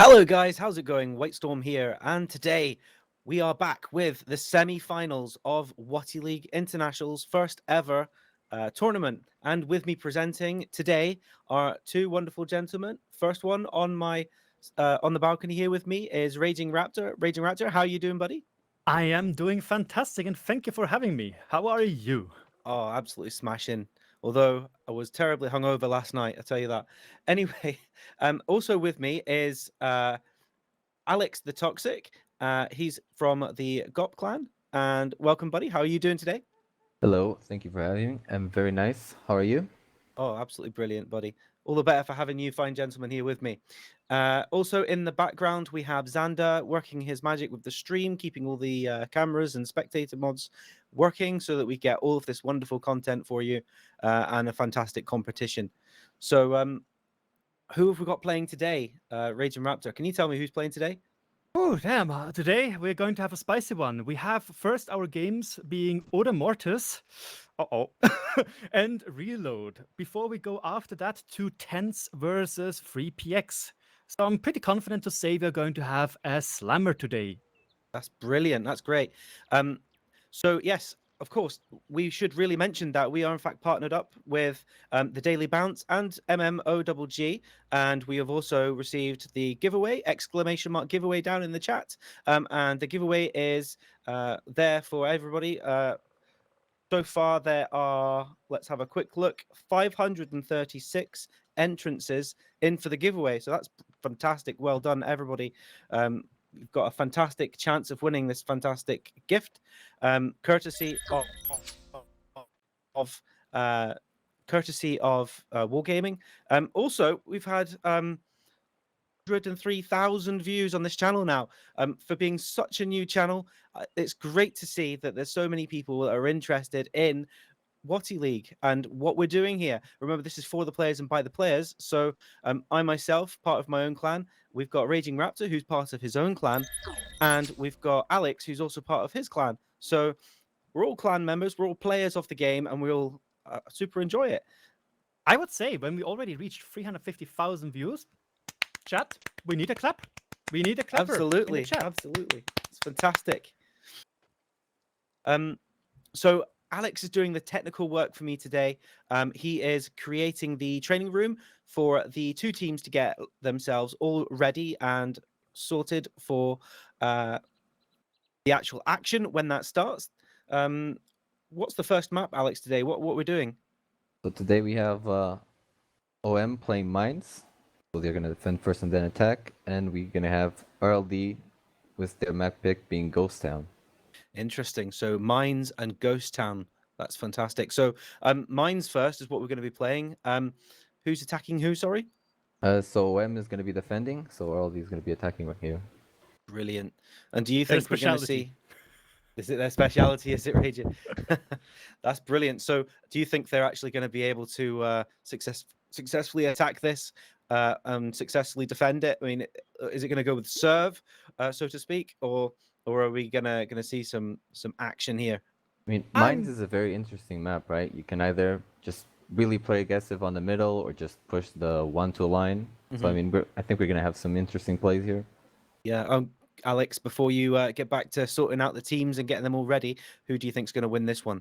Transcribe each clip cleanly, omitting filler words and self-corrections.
Hello, guys. How's it going? White Storm here, and today we are back with the semi-finals of WoTi League International's first ever tournament. And with me presenting today are two wonderful gentlemen. First one on the balcony here with me is Raging Raptor. Raging Raptor, how are you doing, buddy? I am doing fantastic and thank you for having me. How are you? Oh, absolutely smashing. Although I was terribly hungover last night, I tell you that. Anyway, also with me is Alex the Toxic. He's from the GOP clan. And welcome, buddy. How are you doing today? Hello, thank you for having me. I'm very nice. How are you? Oh, absolutely brilliant, buddy. All the better for having you fine gentlemen here with me. Also in the background, we have Xander working his magic with the stream, keeping all the cameras and spectator mods working so that we get all of this wonderful content for you and a fantastic competition. So who have we got playing today? Raging Raptor, can you tell me who's playing today? Oh, damn. Today we're going to have a spicy one. We have first our games being Order Mortis. Uh-oh. And Reload. Before we go after that to TENTS versus 3PX. So I'm pretty confident to say we're going to have a slammer today. That's brilliant. That's great. So yes, of course, we should really mention that we are in fact partnered up with the Daily Bounce and MMOGG, and we have also received the giveaway !giveaway down in the chat, and the giveaway is there for everybody. So far, there are, let's have a quick look, 536 entrances in for the giveaway. So that's fantastic. Well done, everybody. You've got a fantastic chance of winning this fantastic gift, courtesy of Wargaming. Also, we've had 103,000 views on this channel now. For being such a new channel, it's great to see that there's so many people that are interested in WoTi League and what we're doing here. Remember, this is for the players and by the players. So I myself, part of my own clan, we've got Raging Raptor, who's part of his own clan, and we've got Alex, who's also part of his clan. So we're all clan members, we're all players of the game, and we all super enjoy it. I would say when we already reached 350,000 views, chat, we need a clap. We need a clapper. Absolutely, absolutely. It's fantastic. So Alex is doing the technical work for me today. He is creating the training room for the two teams to get themselves all ready and sorted for the actual action when that starts. What's the first map, Alex, today? What we're doing? So today we have OM playing mines. So they're gonna defend first and then attack, and we're gonna have RLD with their map pick being Ghost Town. Interesting. So Mines and Ghost Town. That's fantastic. So Mines first is what we're going to be playing. Who's attacking who, sorry? So OM is gonna be defending, so RLD is gonna be attacking right here. Brilliant. And do you Their think we're going to specialty. see... Is it their speciality? Is it Raging? That's brilliant. So do you think they're actually going to be able to successfully attack this and successfully defend it? I mean, is it going to go with serve, so to speak, or are we gonna see some action here? I mean, Mines is a very interesting map, right? You can either just really play aggressive on the middle or just push the 1-2 line. So I mean, I think we're gonna have some interesting plays here. Yeah. Alex, before you get back to sorting out the teams and getting them all ready, who do you think's going to win this one?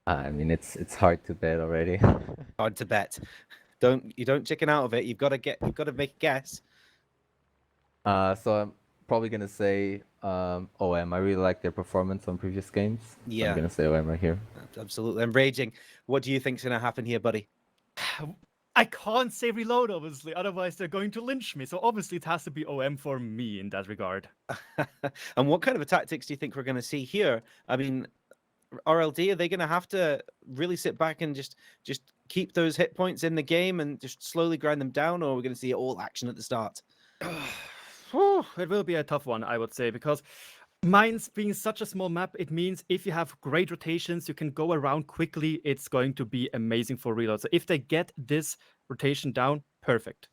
I mean, it's hard to bet already. Hard to bet. You don't chicken out of it. You've got to make a guess. So I'm probably gonna say OM. I really like their performance on previous games. So Yeah. I'm gonna say OM right here. Absolutely. And Raging, what do you think's going to happen here, buddy? I can't say Reload, obviously, otherwise they're going to lynch me. So obviously it has to be OM for me in that regard. And what kind of tactics do you think we're going to see here? I mean, RLD, are they going to have to really sit back and just keep those hit points in the game and just slowly grind them down, or are we going to see all action at the start? It will be a tough one, I would say, because Mines being such a small map, it means if you have great rotations, you can go around quickly. It's going to be amazing for Reload. So if they get this rotation down, perfect.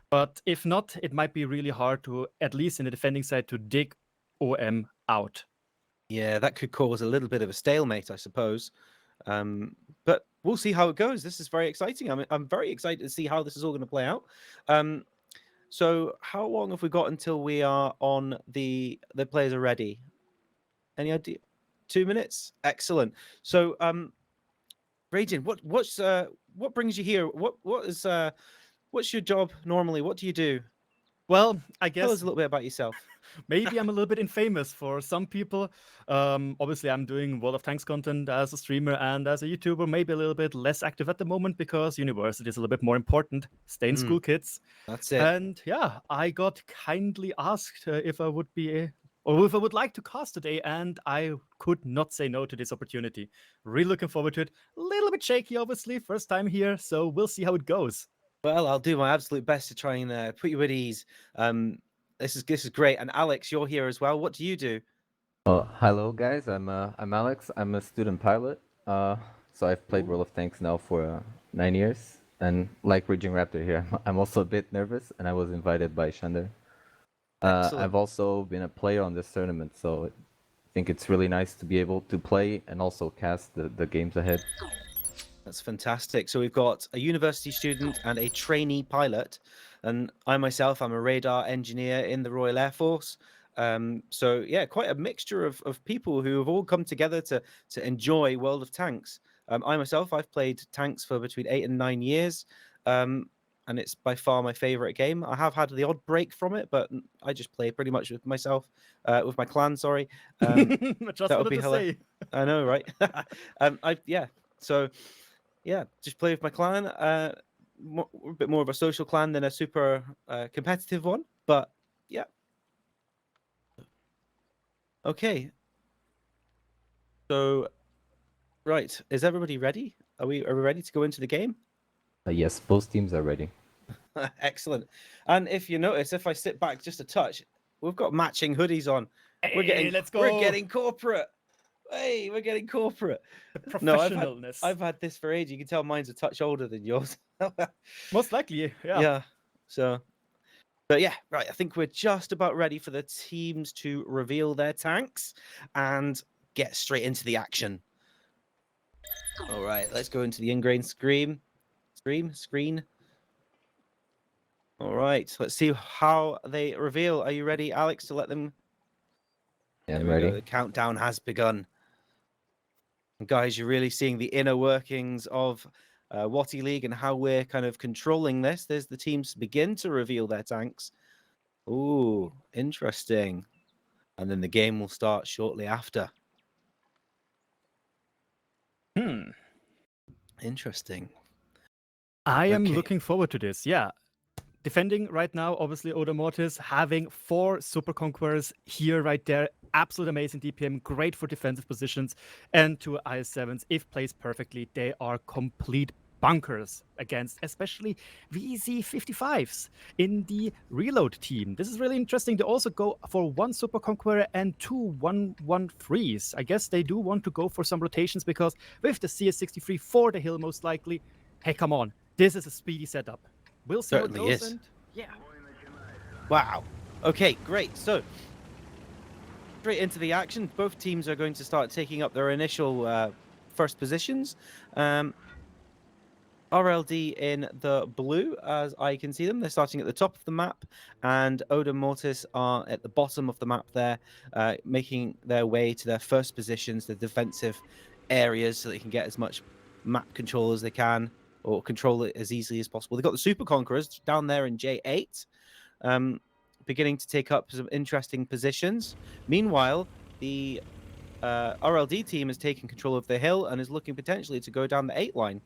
But if not, it might be really hard to, at least in the defending side, to dig OM out. Yeah, that could cause a little bit of a stalemate, I suppose. But we'll see how it goes. This is very exciting. I'm very excited to see how this is all going to play out. So how long have we got until we are on the players are ready? Any idea? 2 minutes? Excellent. So Raging, what brings you here? What's your job normally? What do you do? Well, I Tell us guess a little bit about yourself. maybe I'm a little bit infamous for some people. Obviously, I'm doing World of Tanks content as a streamer and as a YouTuber, maybe a little bit less active at the moment because university is a little bit more important. Stay in school, kids. That's it. And yeah, I got kindly asked if I would be or if I would like to cast today, and I could not say no to this opportunity. Really looking forward to it. A little bit shaky, obviously, first time here, so we'll see how it goes. Well, I'll do my absolute best to try and put you at ease. This is great. And Alex, you're here as well. What do you do? Hello guys, I'm Alex. I'm a student pilot. So I've played World of Tanks now for 9 years, and like Raging Raptor here, I'm also a bit nervous, and I was invited by Shander. Excellent. I've also been a player on this tournament, so I think it's really nice to be able to play and also cast the games ahead. That's fantastic. So we've got a university student and a trainee pilot, and I myself, I'm a radar engineer in the Royal Air Force. So yeah, quite a mixture of people who have all come together to enjoy World of Tanks. I myself, I've played tanks for between 8 and 9 years, and it's by far my favorite game. I have had the odd break from it, but I just play pretty much with myself, with my clan. Sorry, Just that would wanted be to hilarious. say. I know, right? So yeah, just play with my clan. A bit more of a social clan than a super competitive one, but yeah. Okay. So, right, is everybody ready? Are we ready to go into the game? Yes, both teams are ready. Excellent. And if you notice, if I sit back just a touch, we've got matching hoodies on. Hey, let's go. We're getting corporate. Hey, we're getting corporate. The No, professionalness. I've had this for ages. You can tell mine's a touch older than yours. Most likely, yeah. Yeah. So, but yeah, right. I think we're just about ready for the teams to reveal their tanks and get straight into the action. All right, let's go into the ingrained screen. All right, let's see how they reveal. Are you ready, Alex, to let them? Yeah, I'm There we go. ready. The countdown has begun. And guys, you're really seeing the inner workings of WoTi League and how we're kind of controlling this. There's the teams begin to reveal their tanks. Ooh, interesting. And then the game will start shortly after. Interesting. I am Okay. looking forward to this, yeah. Defending right now, obviously, Oda Mortis having 4 Super Conquerors here, right there. Absolute amazing DPM, great for defensive positions. And 2 IS-7s, if placed perfectly, they are complete bunkers against especially VZ-55s in the reload team. This is really interesting. They also go for 1 Super Conqueror and 2 113s. I guess they do want to go for some rotations because with the CS63 for the hill, most likely, hey, come on. This is a speedy setup. We'll see Certainly how it goes. is. And yeah. Wow. Okay, great. So, straight into the action. Both teams are going to start taking up their initial first positions. RLD in the blue, as I can see them. They're starting at the top of the map, and Oda Mortis are at the bottom of the map there, making their way to their first positions, the defensive areas, so they can get as much map control as they can, or control it as easily as possible. They've got the Super Conquerors down there in J8, beginning to take up some interesting positions. Meanwhile, the RLD team has taken control of the hill and is looking potentially to go down the 8 line.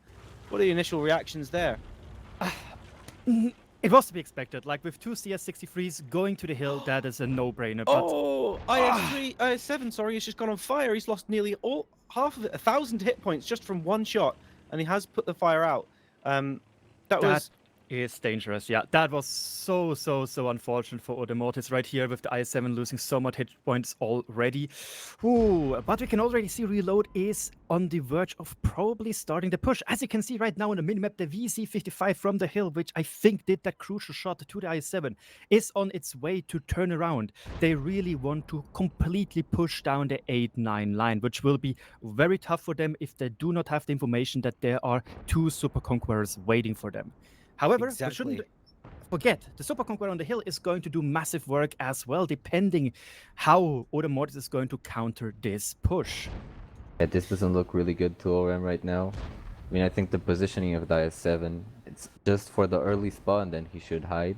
What are the initial reactions there? It was to be expected. Like with 2 CS63s going to the hill, that is a no-brainer. But Oh, IS7, sorry, he's just gone on fire. He's lost nearly half of it, 1,000 hit points just from one shot, and he has put the fire out. That was is dangerous. Yeah, that was so unfortunate for Oda Mortis right here with the IS-7 losing so much hit points already. Ooh, but we can already see Reload is on the verge of probably starting the push. As you can see right now on the minimap, the VZ-55 from the hill, which I think did that crucial shot to the IS-7, is on its way to turn around. They really want to completely push down the 8-9 line, which will be very tough for them if they do not have the information that there are 2 Super Conquerors waiting for them. However, exactly. forget, the Super Conqueror on the hill is going to do massive work as well, depending how Odomortis is going to counter this push. Yeah, this doesn't look really good to ORM right now. I mean, I think the positioning of the IS-7, it's just for the early spot, and then he should hide.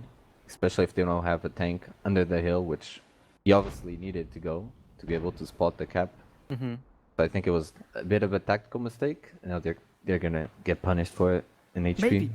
Especially if they don't have a tank under the hill, which he obviously needed to go to be able to spot the cap. Mm-hmm. So I think it was a bit of a tactical mistake. Now they're gonna get punished for it in HP. Maybe.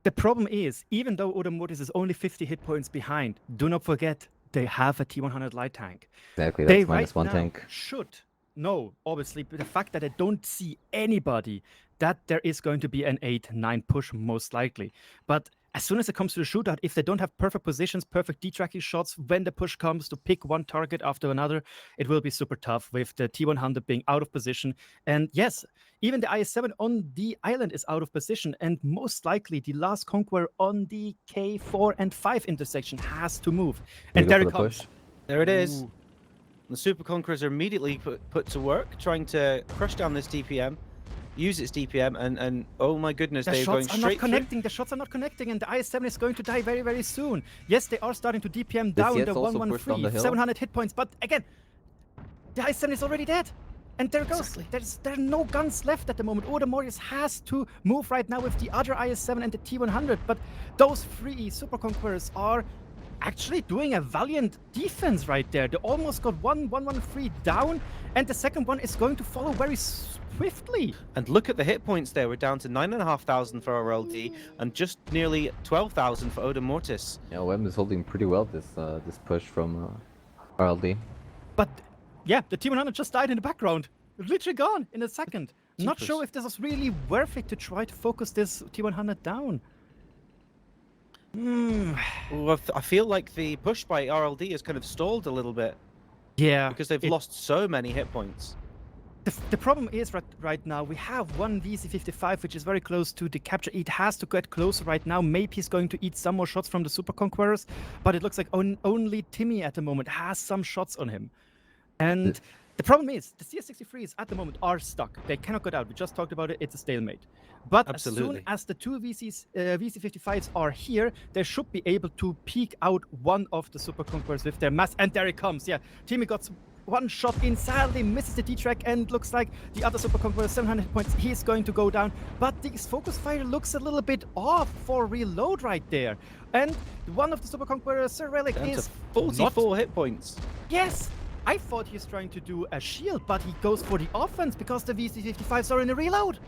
The problem is, even though Odomortis is only 50 hit points behind, do not forget they have a T100 light tank. Exactly, They that's minus one now tank. should know, obviously, but the fact that I don't see anybody, that there is going to be an 8-9 push most likely. But as soon as it comes to the shootout, if they don't have perfect positions, perfect detracking shots, when the push comes to pick one target after another, it will be super tough with the T100 being out of position. And yes, even the IS-7 on the island is out of position, and most likely the last Conqueror on the K4 and 5 intersection has to move. And go there for it the comes. push. There it is. Ooh. The Super Conquerors are immediately put to work, trying to crush down this DPM, use its DPM, and oh my goodness, The they're going shots are not straight through. connecting. The shots are not connecting, and the IS-7 is going to die very, very soon. Yes, they are starting to DPM The down CS the also pushed on the 113, hill. 700 hit points, but again, the IS-7 is already dead. And there it goes. Exactly. There are no guns left at the moment. Odomortis has to move right now with the other IS-7 and the T100, but those three Super Conquerors are actually doing a valiant defense right there. They almost got 113 down, and the second one is going to follow very swiftly. And look at the hit points there. We're down to 9,500 for RLD and just nearly 12,000 for Odomortis. Yeah, OM is holding pretty well this push from RLD. But yeah, the T100 just died in the background. Literally gone in a second. Not Jeepers. sure if this was really worth it to try to focus this T100 down. Well, I feel like the push by RLD has kind of stalled a little bit Yeah. because they've lost so many hit points. The problem is right now we have one VC55 which is very close to the capture. It has to get closer right now. Maybe he's going to eat some more shots from the Super Conquerors, but it looks like only Timmy at the moment has some shots on him. And the problem is the CS63s at the moment are stuck. They cannot get out. We just talked about it. It's a stalemate. But as Absolutely. soon as the two VC55s are here, they should be able to peek out one of the Super Conquerors with their mass. And there it comes. Yeah, Timmy got one shot in, sadly misses the D-track, and looks like the other Super Conqueror, 700 points, he's going to go down. But this focus fire looks a little bit off for reload right there. And one of the Super Conquerors, Sir Relic, Down to is 44 hit points. Yes! I thought he was trying to do a shield, but he goes for the offense because the VC55s are in a reload.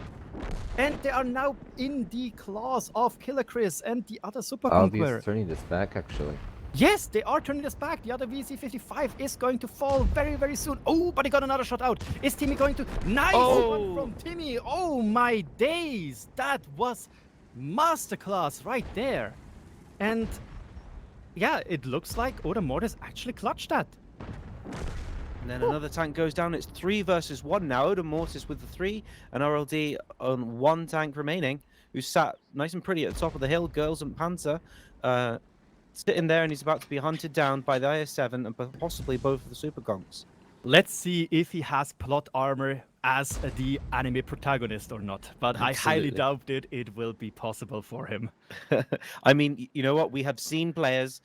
And they are now in the claws of Killer Chris and the other Super RLD Conqueror. is turning this back, actually. Yes, they are turning this back. The other VC55 is going to fall very, very soon. Oh, but he got another shot out. Is Timmy going to... Nice one from Timmy. Oh, my days. That was masterclass right there. And yeah, it looks like Odomortis actually clutched that. And then another tank goes down. It's 3 versus 1 now. Odomortis with the 3 and RLD on 1 tank remaining, who sat nice and pretty at the top of the hill. Girls and Panzer sitting there, and he's about to be hunted down by the IS-7 and possibly both of the Super Conks. Let's see if he has plot armor as the anime protagonist or not. But I highly Absolutely. doubt it will be possible for him. I mean, you know what? We have seen players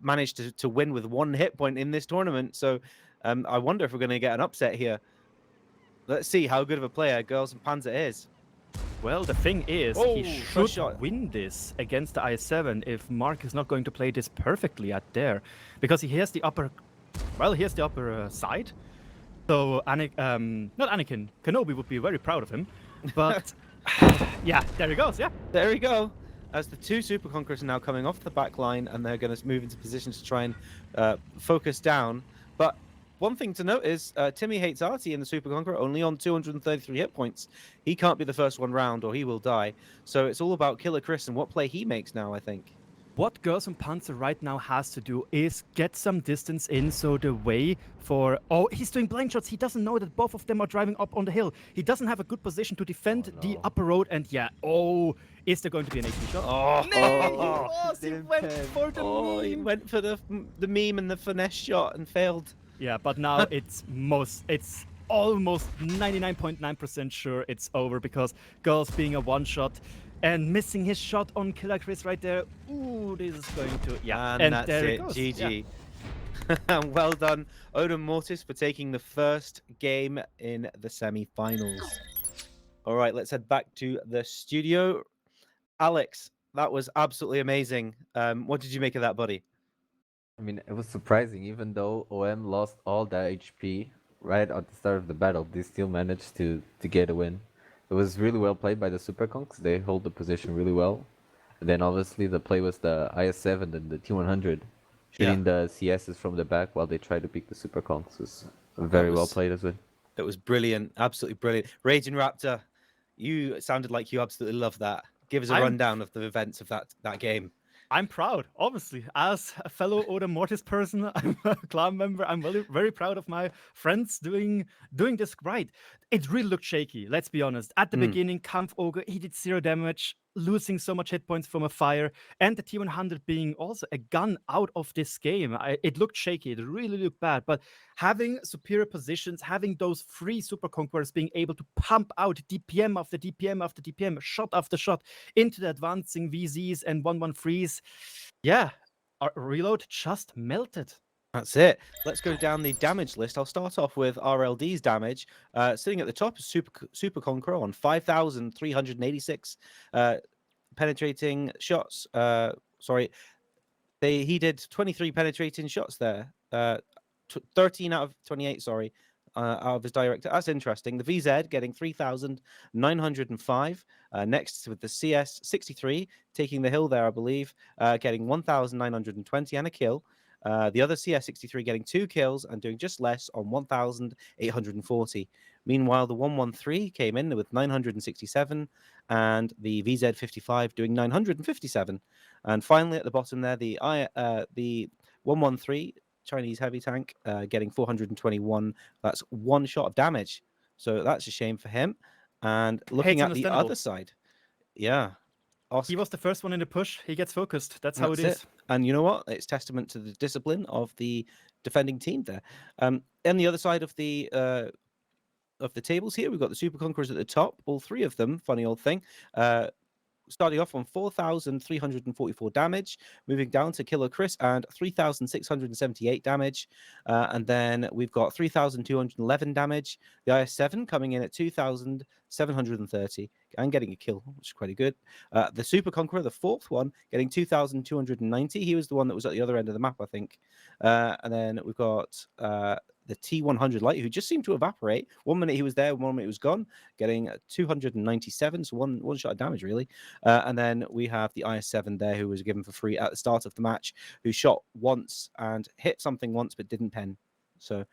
manage to win with 1 hit point in this tournament. So I wonder if we're going to get an upset here. Let's see how good of a player Girls and Panzer is. Well, the thing is, Oh, he first should shot. win this against the IS-7 if Mark is not going to play this perfectly at there. Because he has the upper... Well, he has the upper side. So, not Anakin, Kenobi would be very proud of him. But, yeah, there he goes, yeah. There we go. As the 2 Super Conquerors are now coming off the back line, and they're going to move into position to try and focus down. But one thing to note is Timmy hates Artie in the Super Conqueror, only on 233 hit points. He can't be the first one round or he will die. So it's all about Killer Chris and what play he makes now, I think. What Girls and Panzer right now has to do is get some distance in, so the way for... Oh, he's doing blind shots. He doesn't know that both of them are driving up on the hill. He doesn't have a good position to defend the upper road, and yeah, is there going to be an 18 shot? Oh, No, he was! He went for the he meme. went for the meme and the finesse shot and failed. Yeah, but now it's almost 99.9% sure it's over, because Girls being a one-shot, and missing his shot on Killer Chris right there. Ooh, this is going to, yeah. And that's there it. it goes. Yeah. GG. Well done, Odin Mortis, for taking the first game in the semi-finals. All right, let's head back to the studio. Alex, that was absolutely amazing. What did you make of that, buddy? I mean, it was surprising, even though OM lost all that HP right at the start of the battle, they still managed to get a win. It was really well played by the Super Conks. They hold the position really well. And then obviously the play was the IS-7 and the T100 shooting the CSs from the back while they try to pick the Super Conks. Was very well played as well. It was brilliant, absolutely brilliant. Raging Raptor, you sounded like you absolutely loved that. Give us a rundown of the events of that game. I'm proud, obviously, as a fellow Odin Mortis person. I'm a clan member. I'm very, very proud of my friends doing this right. It really looked shaky, let's be honest. At the beginning, Kampf Ogre, he did 0 damage, losing so much hit points from a fire, and the T100 being also a gun out of this game. It looked shaky, it really looked bad, but having superior positions, having those 3 Super Conquerors being able to pump out DPM after DPM after DPM, shot after shot, into the advancing VZs and 113s, yeah, our reload just melted. That's it. Let's go down the damage list. I'll start off with RLD's damage. Sitting at the top is Super Conqueror on 5,386 penetrating shots. He did 23 penetrating shots there. 13 out of 28, sorry, out of his director. That's interesting. The VZ getting 3,905. Next with the CS 63, taking the hill there, I believe, getting 1,920 and a kill. The other CS63 getting 2 kills and doing just less on 1,840. Meanwhile, the 113 came in with 967 and the VZ55 doing 957. And finally, at the bottom there, the 113 Chinese heavy tank getting 421. That's 1 shot of damage. So that's a shame for him. And looking at the other side, yeah. He was the first one in the push. He gets focused. That's how it is. And you know what? It's testament to the discipline of the defending team there. On the other side of the tables here, we've got the Super Conquerors at the top. All 3 of them, funny old thing. Starting off on 4,344 damage, moving down to Killer Chris and 3,678 damage. And then we've got 3,211 damage. The IS-7 coming in at 2,730 and getting a kill, which is quite good. The Super Conqueror, the 4th one, getting 2,290. He was the one that was at the other end of the map, I think. And then we've got the T100 Light, who just seemed to evaporate. 1 minute he was there, 1 minute he was gone, getting 297, so one shot of damage, really. And then we have the IS-7 there, who was given for free at the start of the match, who shot once and hit something once but didn't pen. So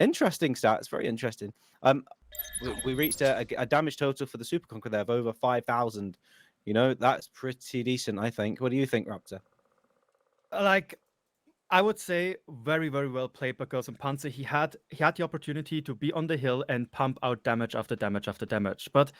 interesting stats, very interesting. We reached a damage total for the Super Conqueror there of over 5,000. You know, that's pretty decent, I think. What do you think, Raptor? I would say very, very well played by Gerson Panzer. He had the opportunity to be on the hill and pump out damage after damage after damage. But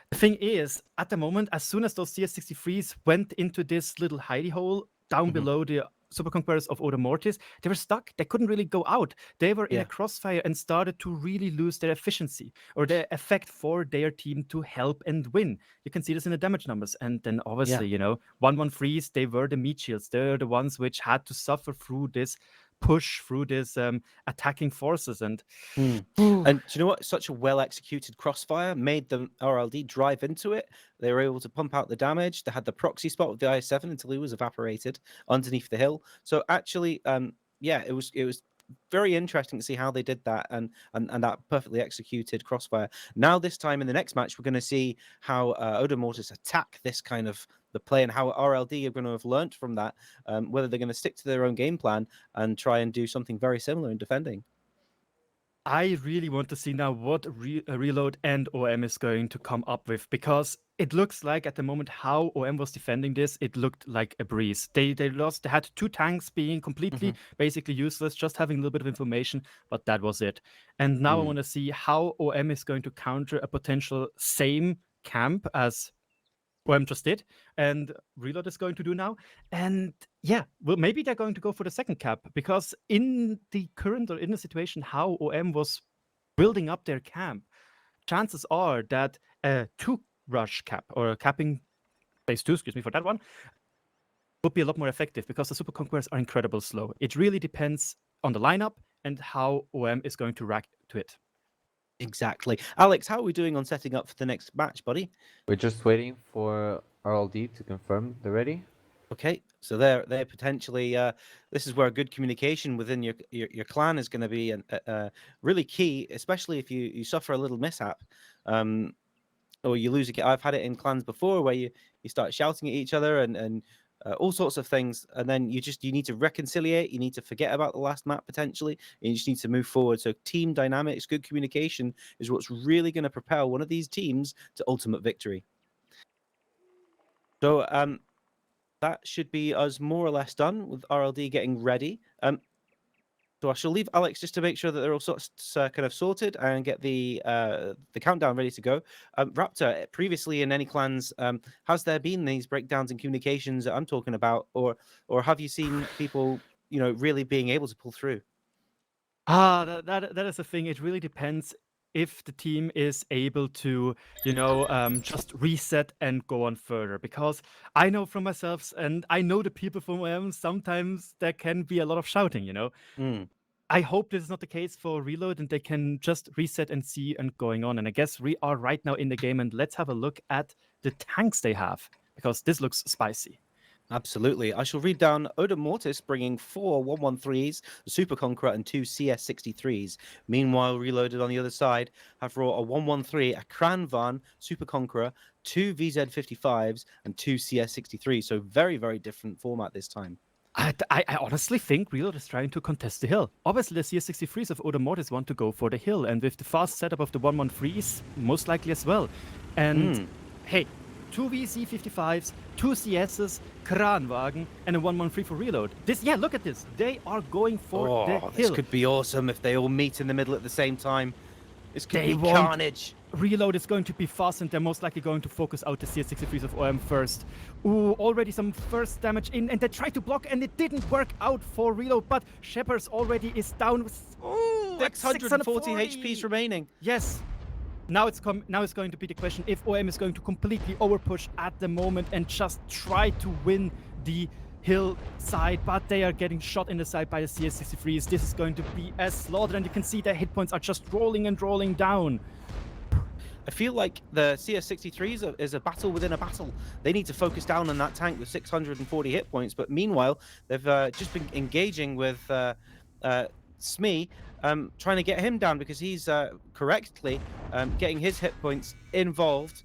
the thing is, at the moment, as soon as those CS63s went into this little hidey hole down below the Super Conquerors of Odin Mortis, they were stuck. They couldn't really go out. They were in a crossfire and started to really lose their efficiency or their effect for their team to help and win. You can see this in the damage numbers. And then obviously, 113s, they were the meat shields. They're the ones which had to suffer through this push, through this attacking forces. And and do you know what? Such a well-executed crossfire made the RLD drive into it. They were able to pump out the damage. They had the proxy spot with the IS-7 until he was evaporated underneath the hill. So actually, it was very interesting to see how they did that and that perfectly executed crossfire. Now, this time in the next match, we're going to see how Odin Mortis attack this kind of the play and how RLD are going to have learnt from that, whether they're going to stick to their own game plan and try and do something very similar in defending. I really want to see now what Reload and OM is going to come up with, because it looks like at the moment how OM was defending this, it looked like a breeze. They had 2 tanks being completely basically useless, just having a little bit of information, but that was it. And now I want to see how OM is going to counter a potential same camp as OM just did, and Reload is going to do now. And well, maybe they're going to go for the second cap, because in the current or in the situation how OM was building up their camp, chances are that a 2 rush cap or a capping phase 2, excuse me for that one, would be a lot more effective because the Super Conquerors are incredibly slow. It really depends on the lineup and how OM is going to react to it. Exactly. Alex, how are we doing on setting up for the next match, buddy? We're just waiting for RLD to confirm they're ready. Okay, so they're potentially this is where good communication within your clan is going to be really key, especially if you suffer a little mishap, or you lose a. I've had it in clans before where you start shouting at each other and all sorts of things, and then you need to reconciliate. You need to forget about the last map potentially, and you just need to move forward. So team dynamics, good communication is what's really going to propel one of these teams to ultimate victory. So that should be us more or less done with RLD getting ready. So I shall leave Alex just to make sure that they're all kind of sorted and get the countdown ready to go. Raptor, previously in any clans, has there been these breakdowns in communications that I'm talking about, or have you seen people, really being able to pull through? That is the thing. It really depends if the team is able to, just reset and go on further. Because I know from myself, and I know the people from OM, sometimes there can be a lot of shouting, Mm. I hope this is not the case for Reload and they can just reset and see and going on. And I guess we are right now in the game, and let's have a look at the tanks they have, because this looks spicy. Absolutely. I shall read down Oda Mortis bringing 4 113s, a Super Conqueror, and 2 CS63s. Meanwhile, Reloaded on the other side have brought a 113, a Kranvan Super Conqueror, 2 VZ55s, and 2 CS63s. So very, very different format this time. I honestly think Reload is trying to contest the hill. Obviously, the CS63s of Oda Mortis want to go for the hill, and with the fast setup of the 113s, most likely as well. And hey, 2 VZ55s, 2 CSs, Kranwagen, and a 113 for Reload. Look at this. They are going for the hill. This could be awesome if they all meet in the middle at the same time. This could be carnage. Reload is going to be fast, and they're most likely going to focus out the CS63s of OM first. Ooh, already some first damage in, and they tried to block, and it didn't work out for Reload, but Shepard's already is down with 640 HPs remaining. Yes. Now it's going to be the question if OM is going to completely overpush at the moment and just try to win the hill side, but they are getting shot in the side by the CS63s. This is going to be a slaughter, and you can see their hit points are just rolling and rolling down. I feel like the CS63s is a battle within a battle. They need to focus down on that tank with 640 hit points, but meanwhile, they've just been engaging with Smee, trying to get him down because he's correctly getting his hit points involved.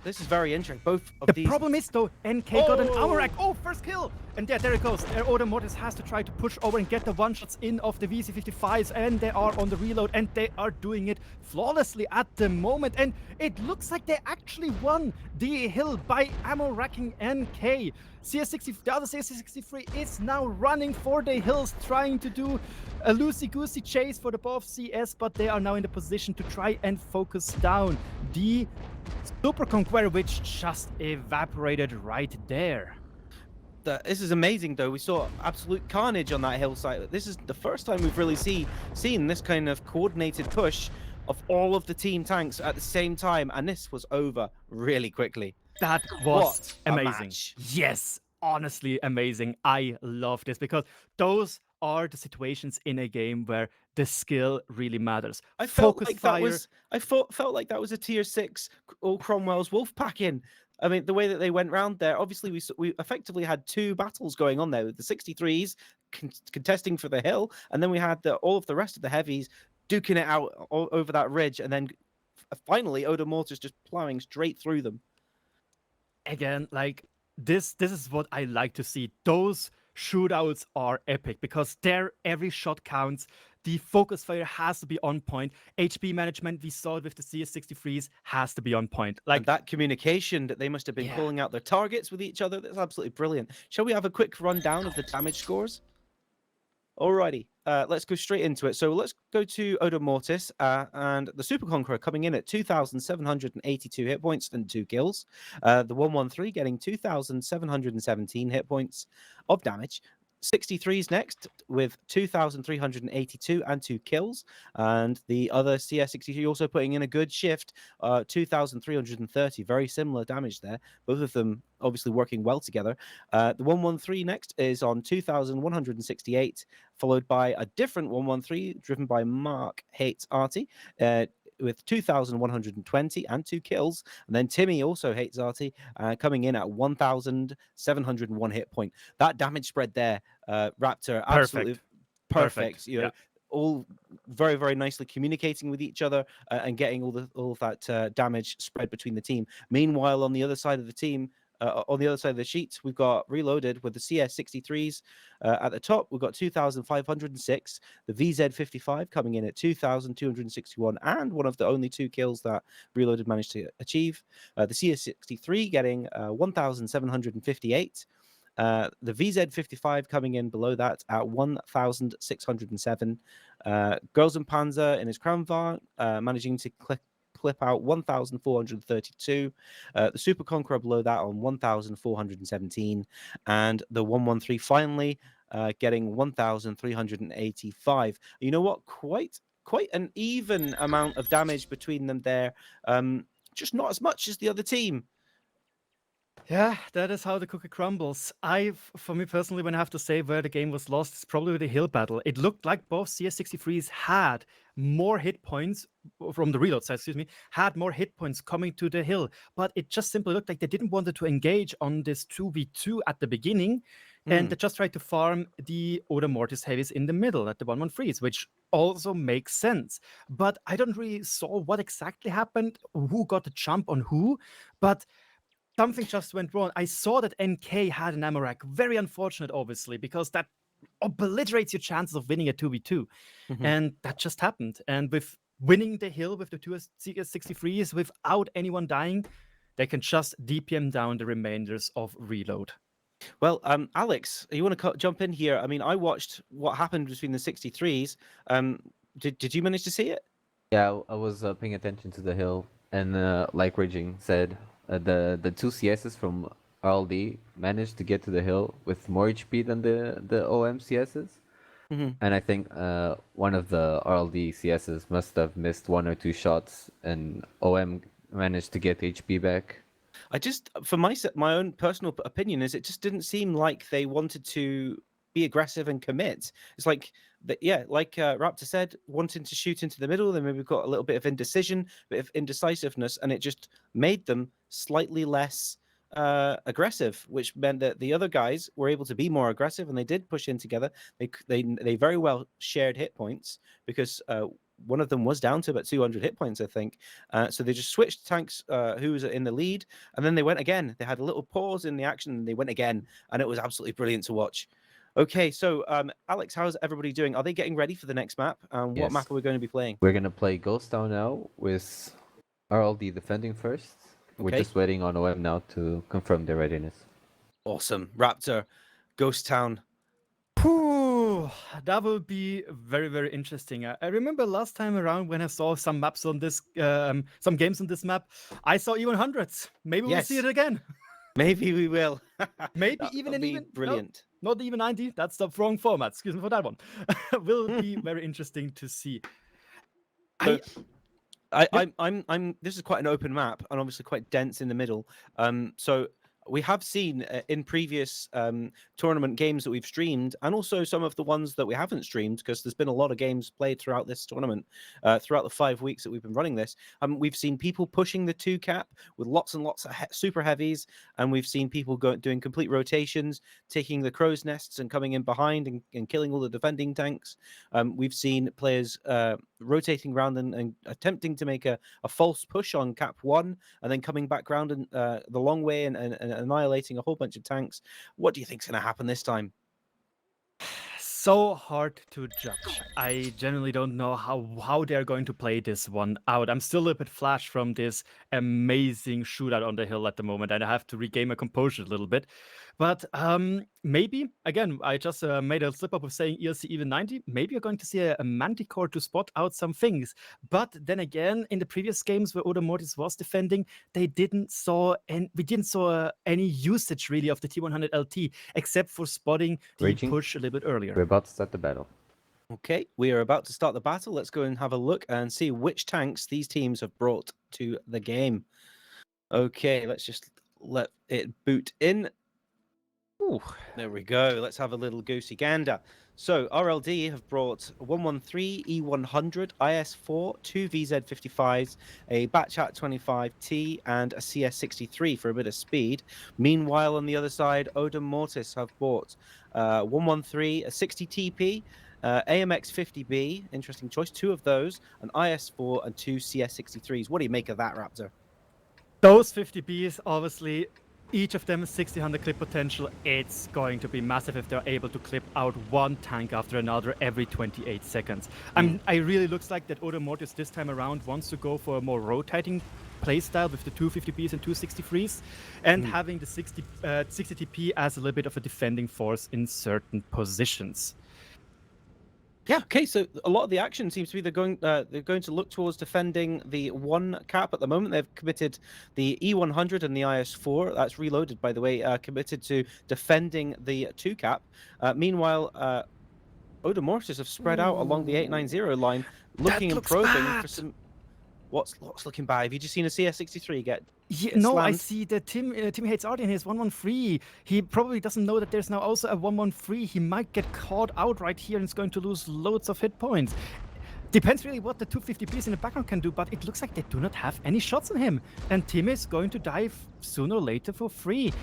This is very interesting. Both of these. The problem is, though, NK got an armor rack. Oh, first kill! And there it goes. Oda Mortis has to try to push over and get the one-shots in of the VZ55s, and they are on the reload, and they are doing it flawlessly at the moment. And it looks like they actually won the hill by ammo racking NK. The other CS63 is now running for the hills, trying to do a loosey-goosey chase for the both CS, but they are now in the position to try and focus down the Super Conqueror, which just evaporated right there. This is amazing, though. We saw absolute carnage on that hillside. This is the first time we've really seen this kind of coordinated push of all of the team tanks at the same time, and this was over really quickly. That was What a amazing. match. Yes, honestly amazing. I love this because those are the situations in a game where the skill really matters. I felt Focus like fire. felt like that was a tier 6 all Cromwell's wolf pack in. I mean, the way that they went round there, obviously we effectively had 2 battles going on there with the 63s contesting for the hill, and then we had all of the rest of the heavies duking it out all over that ridge, and then finally Oda Mortis just plowing straight through them. Again, like this is what I like to see. Those shootouts are epic because there every shot counts. The focus fire has to be on point. HP management, we saw it with the CS63s, has to be on point. Like and that communication that they must have been calling out their targets with each other, that's absolutely brilliant. Shall we have a quick rundown of the damage scores? Alrighty, let's go straight into it. So let's go to Oda Mortis and the Super Conqueror coming in at 2,782 hit points and 2 kills. The 113 getting 2,717 hit points of damage. 63s next with 2,382 and 2 kills. And the other CS63 also putting in a good shift, 2,330. Very similar damage there. Both of them obviously working well together. The 113 next is on 2,168, followed by a different 113 driven by Mark Hates Arty. With 2,120 and 2 kills. And then Timmy also hates Arty, coming in at 1,701 hit point. That damage spread there, Raptor, absolutely perfect. You know, all very, very nicely communicating with each other and getting all of that damage spread between the team. Meanwhile, on the other side of the team, on the other side of the sheet, we've got Reloaded with the CS63s at the top. We've got 2,506. The VZ55 coming in at 2,261, and one of the only 2 kills that Reloaded managed to achieve. The CS63 getting 1,758. The VZ55 coming in below that at 1,607. Girls and Panzer in his Crown Var managing to clip out 1,432. The Super Conqueror below that on 1,417. And the 113 finally getting 1,385. You know what? Quite an even amount of damage between them there. Just not as much as the other team. Yeah, that is how the cookie crumbles. For me personally, when I have to say where the game was lost, it's probably with the hill battle. It looked like both CS63s had more hit points from the reload side, had more hit points coming to the hill, but it just simply looked like they didn't want to engage on this 2v2 at the beginning, and they just tried to farm the Oda Mortis heavies in the middle at the 113s, which also makes sense. But I don't really saw what exactly happened, who got the jump on who, but something just went wrong. I saw that NK had an Amarak. Very unfortunate, obviously, because that obliterates your chances of winning a 2v2. And that just happened. And with winning the hill with the 2 CS63s without anyone dying, they can just DPM down the remainders of Reload. Well, Alex, you want to jump in here? I mean, I watched what happened between the 63s. Did you manage to see it? Yeah, I was paying attention to the hill, and like Raging said, the 2 CSs from RLD managed to get to the hill with more HP than the OM CSs. And I think one of the RLD CSs must have missed 1 or 2 shots, and OM managed to get HP back. I just, for my own personal opinion, is it just didn't seem like they wanted to be aggressive and commit. It's like, like Raptor said, wanting to shoot into the middle, then maybe got a little bit of indecision, bit of indecisiveness, and it just made them slightly less aggressive, which meant that the other guys were able to be more aggressive, and they did push in together. They very well shared hit points because one of them was down to about 200 hit points, I think. So they just switched tanks who was in the lead, and then they went again. They had a little pause in the action, and they went again, and it was absolutely brilliant to watch. Okay, so Alex, how's everybody doing? Are they getting ready for the next map? What Yes. map are we going to be playing? We're going to play Ghost Town now with RLD defending first. We're Okay. just waiting on OM now to confirm their readiness. Awesome. Raptor, Ghost Town. That will be very, very interesting. I remember last time around when I saw some maps on this, some games on this map, I saw even hundreds. Maybe we'll see it again. Maybe we will. Maybe even brilliant. No, not even 90. That's the wrong format. Excuse me for that one. Will be very interesting to see. So, I'm. This is quite an open map and obviously quite dense in the middle. So we have seen in previous tournament games that we've streamed, and also some of the ones that we haven't streamed, because there's been a lot of games played throughout this tournament, throughout the 5 weeks that we've been running this. We've seen people pushing the 2 cap with lots and lots of super heavies, and we've seen people doing complete rotations, taking the crow's nests and coming in behind and killing all the defending tanks. We've seen players rotating around and attempting to make a false push on cap 1, and then coming back round and the long way and annihilating a whole bunch of tanks. What do you think's going to happen this time? So hard to judge. I genuinely don't know how they're going to play this one out. I'm still a bit flashed from this amazing shootout on the hill at the moment, and I have to regain my composure a little bit. But maybe, again, I just made a slip up of saying ELC even 90. Maybe you're going to see a Manticore to spot out some things. But then again, in the previous games where Oda Mortis was defending, we didn't saw any usage really of the T100 LT, except for spotting the Raging. push a little bit earlier. We're about to start the battle. Okay, we are about to start the battle. Let's go and have a look and see which tanks these teams have brought to the game. Okay, let's just let it boot in. Ooh, there we go. Let's have a little goosey gander. So RLD have brought 113 E100 IS4, two VZ55s, a Batchat 25T, and a CS63 for a bit of speed. Meanwhile, on the other side, Odin Mortis have bought 113, a 60 TP, AMX 50B, interesting choice, two of those, an IS4 and two CS63s. What do you make of that, Raptor? Those 50Bs, obviously, each of them 1600 clip potential. It's going to be massive if they're able to clip out one tank after another every 28 seconds. I really looks like that Oda Mortis this time around wants to go for a more rotating playstyle with the two 50Bs and two 63s, and having the 60 TP as a little bit of a defending force in certain positions. Yeah. Okay. So a lot of the action seems to be they're going to look towards defending the one cap at the moment. They've committed the E100 and the IS4. That's reloaded, by the way. Committed to defending the two cap. Meanwhile, Oda Mortis have spread out along the 890 line, looking and probing for some. What's looking bad? Have you just seen a CS63 get? No, I slammed? see that Tim hates Artie and his 113. He probably doesn't know that there's now also a 113. He might get caught out right here and is going to lose loads of hit points. Depends really what the 250Bs in the background can do, but it looks like they do not have any shots on him. And Tim is going to die sooner or later for free.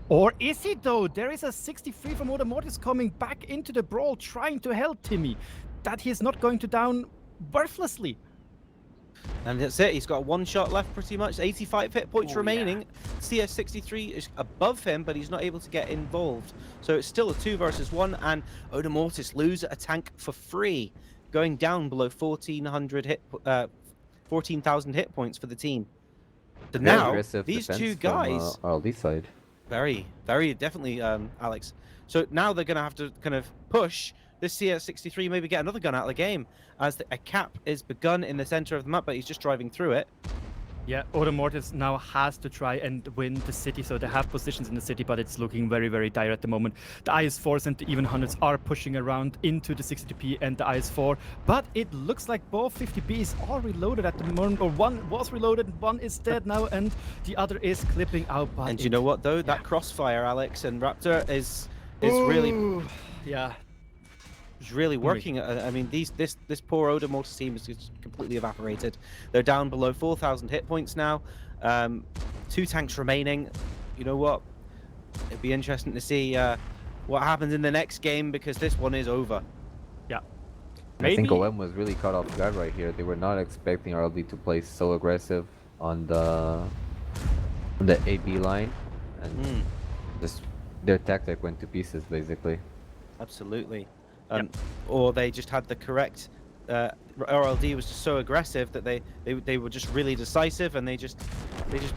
Or is he though? There is a 63 from Oda Mortis coming back into the brawl, trying to help Timmy. That he's not going to down worthlessly. And that's it. He's got one shot left, pretty much. 85 hit points Oh, remaining. CS63 is above him, but he's not able to get involved. So it's still a 2 versus 1, and Oda Mortis lose a tank for free, going down below 14,000 hit points for the team. So Very now aggressive these defense two guys, from RLD side. very definitely, Alex. So now they're going to have to kind of push this CS63, maybe get another gun out of the game, as a cap is begun in the center of the map, but he's just driving through it. Yeah, Oda Mortis now has to try and win the city, so they have positions in the city, but it's looking very, very dire at the moment. The IS-4s and the even hundreds are pushing around into the 60p and the IS-4, but it looks like both 50Bs are reloaded at the moment, or one was reloaded, one is dead now, and the other is clipping out. But And you know what, though? That crossfire, Alex, and Raptor is really... Yeah. Is really working. I mean, this poor Oda Mortis team is just completely evaporated. They're down below 4,000 hit points now. 2 tanks remaining. You know what? It'd be interesting to see what happens in the next game, because this one is over. Yeah. I think OM was really caught off guard right here. They were not expecting RLD to play so aggressive on the AB line, and just their tactic went to pieces basically. Absolutely. Or they just had the correct. RLD was just so aggressive that they were just really decisive, and they just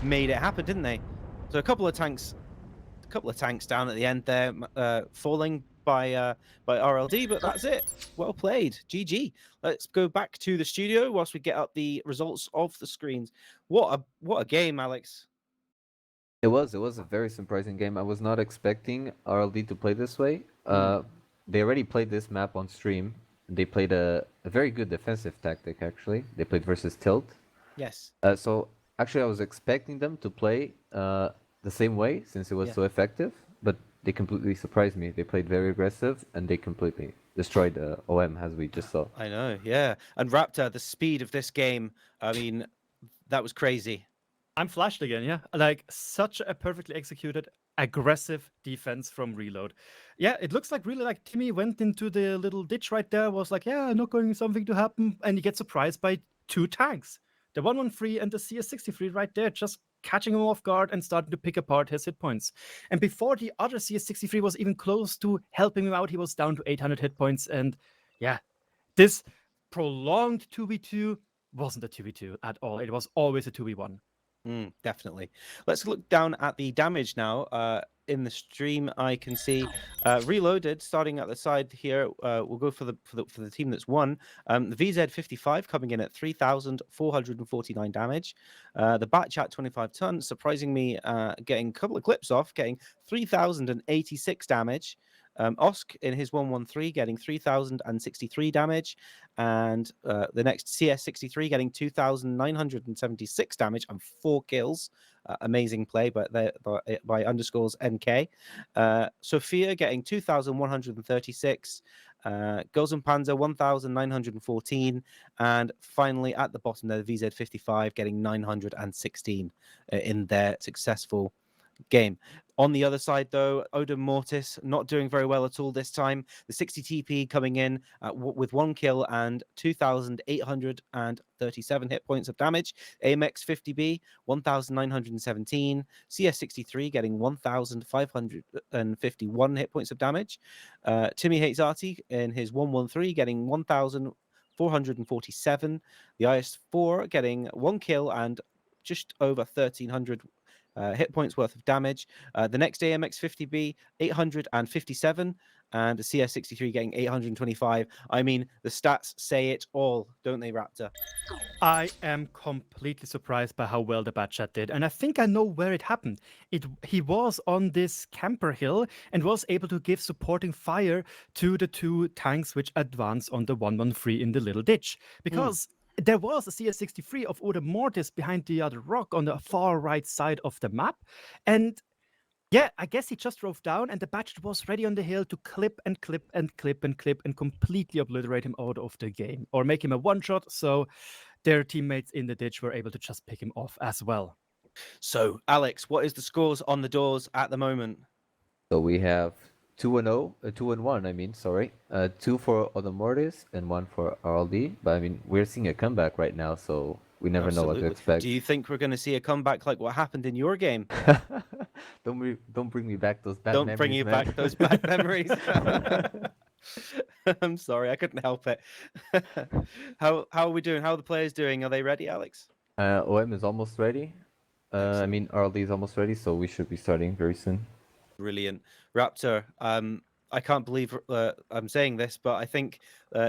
made it happen, didn't they? So a couple of tanks down at the end there, falling by RLD, but that's it. Well played, GG. Let's go back to the studio whilst we get up the results of the screens. What a game, Alex. It was a very surprising game. I was not expecting RLD to play this way. They already played this map on stream. They played a very good defensive tactic, actually. They played versus Tilt. Yes. So actually I was expecting them to play the same way, since it was so effective, but they completely surprised me. They played very aggressive, and they completely destroyed OM, as we just saw. I know, yeah. And Raptor, the speed of this game, I mean, that was crazy. I'm flashed again, yeah. Like, such a perfectly executed, aggressive defense from Reload. Yeah, it looks like really like Timmy went into the little ditch right there, was like, yeah, not going something to happen, and he gets surprised by 2 tanks. The 113 and the CS63 right there, just catching him off guard and starting to pick apart his hit points. And before the other CS63 was even close to helping him out, he was down to 800 hit points. And yeah, this prolonged 2v2 wasn't a 2v2 at all. It was always a 2v1. Definitely. Let's look down at the damage now. In the stream, I can see reloaded starting at the side here. We'll go for the team that's won. The VZ55 coming in at 3,449 damage. The Batchat 25 ton, surprising me, getting a couple of clips off, getting 3,086 damage. Osk in his 113 getting 3,063 damage, and the next CS63 getting 2,976 damage and 4 kills. Amazing play, but by underscores NK. Sophia getting 2,136. Girls and Panzer 1,914, and finally at the bottom there, the VZ55 getting 916 in their successful game. On the other side, though, Odin Mortis not doing very well at all this time. The 60 TP coming in with 1 kill and 2,837 hit points of damage. AMX 50B 1,917. CS63 getting 1,551 hit points of damage. Timmy Hates Arty in his 113 getting 1,447. The IS4 getting 1 kill and just over 1,300 hit points worth of damage. The next AMX 50B 857, and the CS63 getting 825. I mean, the stats say it all, don't they, Raptor? I am completely surprised by how well the Batchat did, and I think I know where it happened. He was on this camper hill and was able to give supporting fire to the 2 tanks which advanced on the 113 in the little ditch, because there was a CS63 of Odin Mortis behind the other rock on the far right side of the map, and yeah, I guess he just drove down, and the Batchat was ready on the hill to clip and clip and clip and clip and completely obliterate him out of the game, or make him a one-shot, so their teammates in the ditch were able to just pick him off as well. So, Alex, what is the scores on the doors at the moment? So we have 2-0, 2-1. I mean, sorry, 2 for Odin Mortis and 1 for RLD. But I mean, we're seeing a comeback right now, so we never know what to expect. Do you think we're going to see a comeback like what happened in your game? Don't bring me back those bad Don't memories. bring you back those bad memories. I'm sorry, I couldn't help it. How are we doing? How are the players doing? Are they ready, Alex? OM is almost ready. I mean, RLD is almost ready, so we should be starting very soon. Brilliant. Raptor, I can't believe I'm saying this, but I think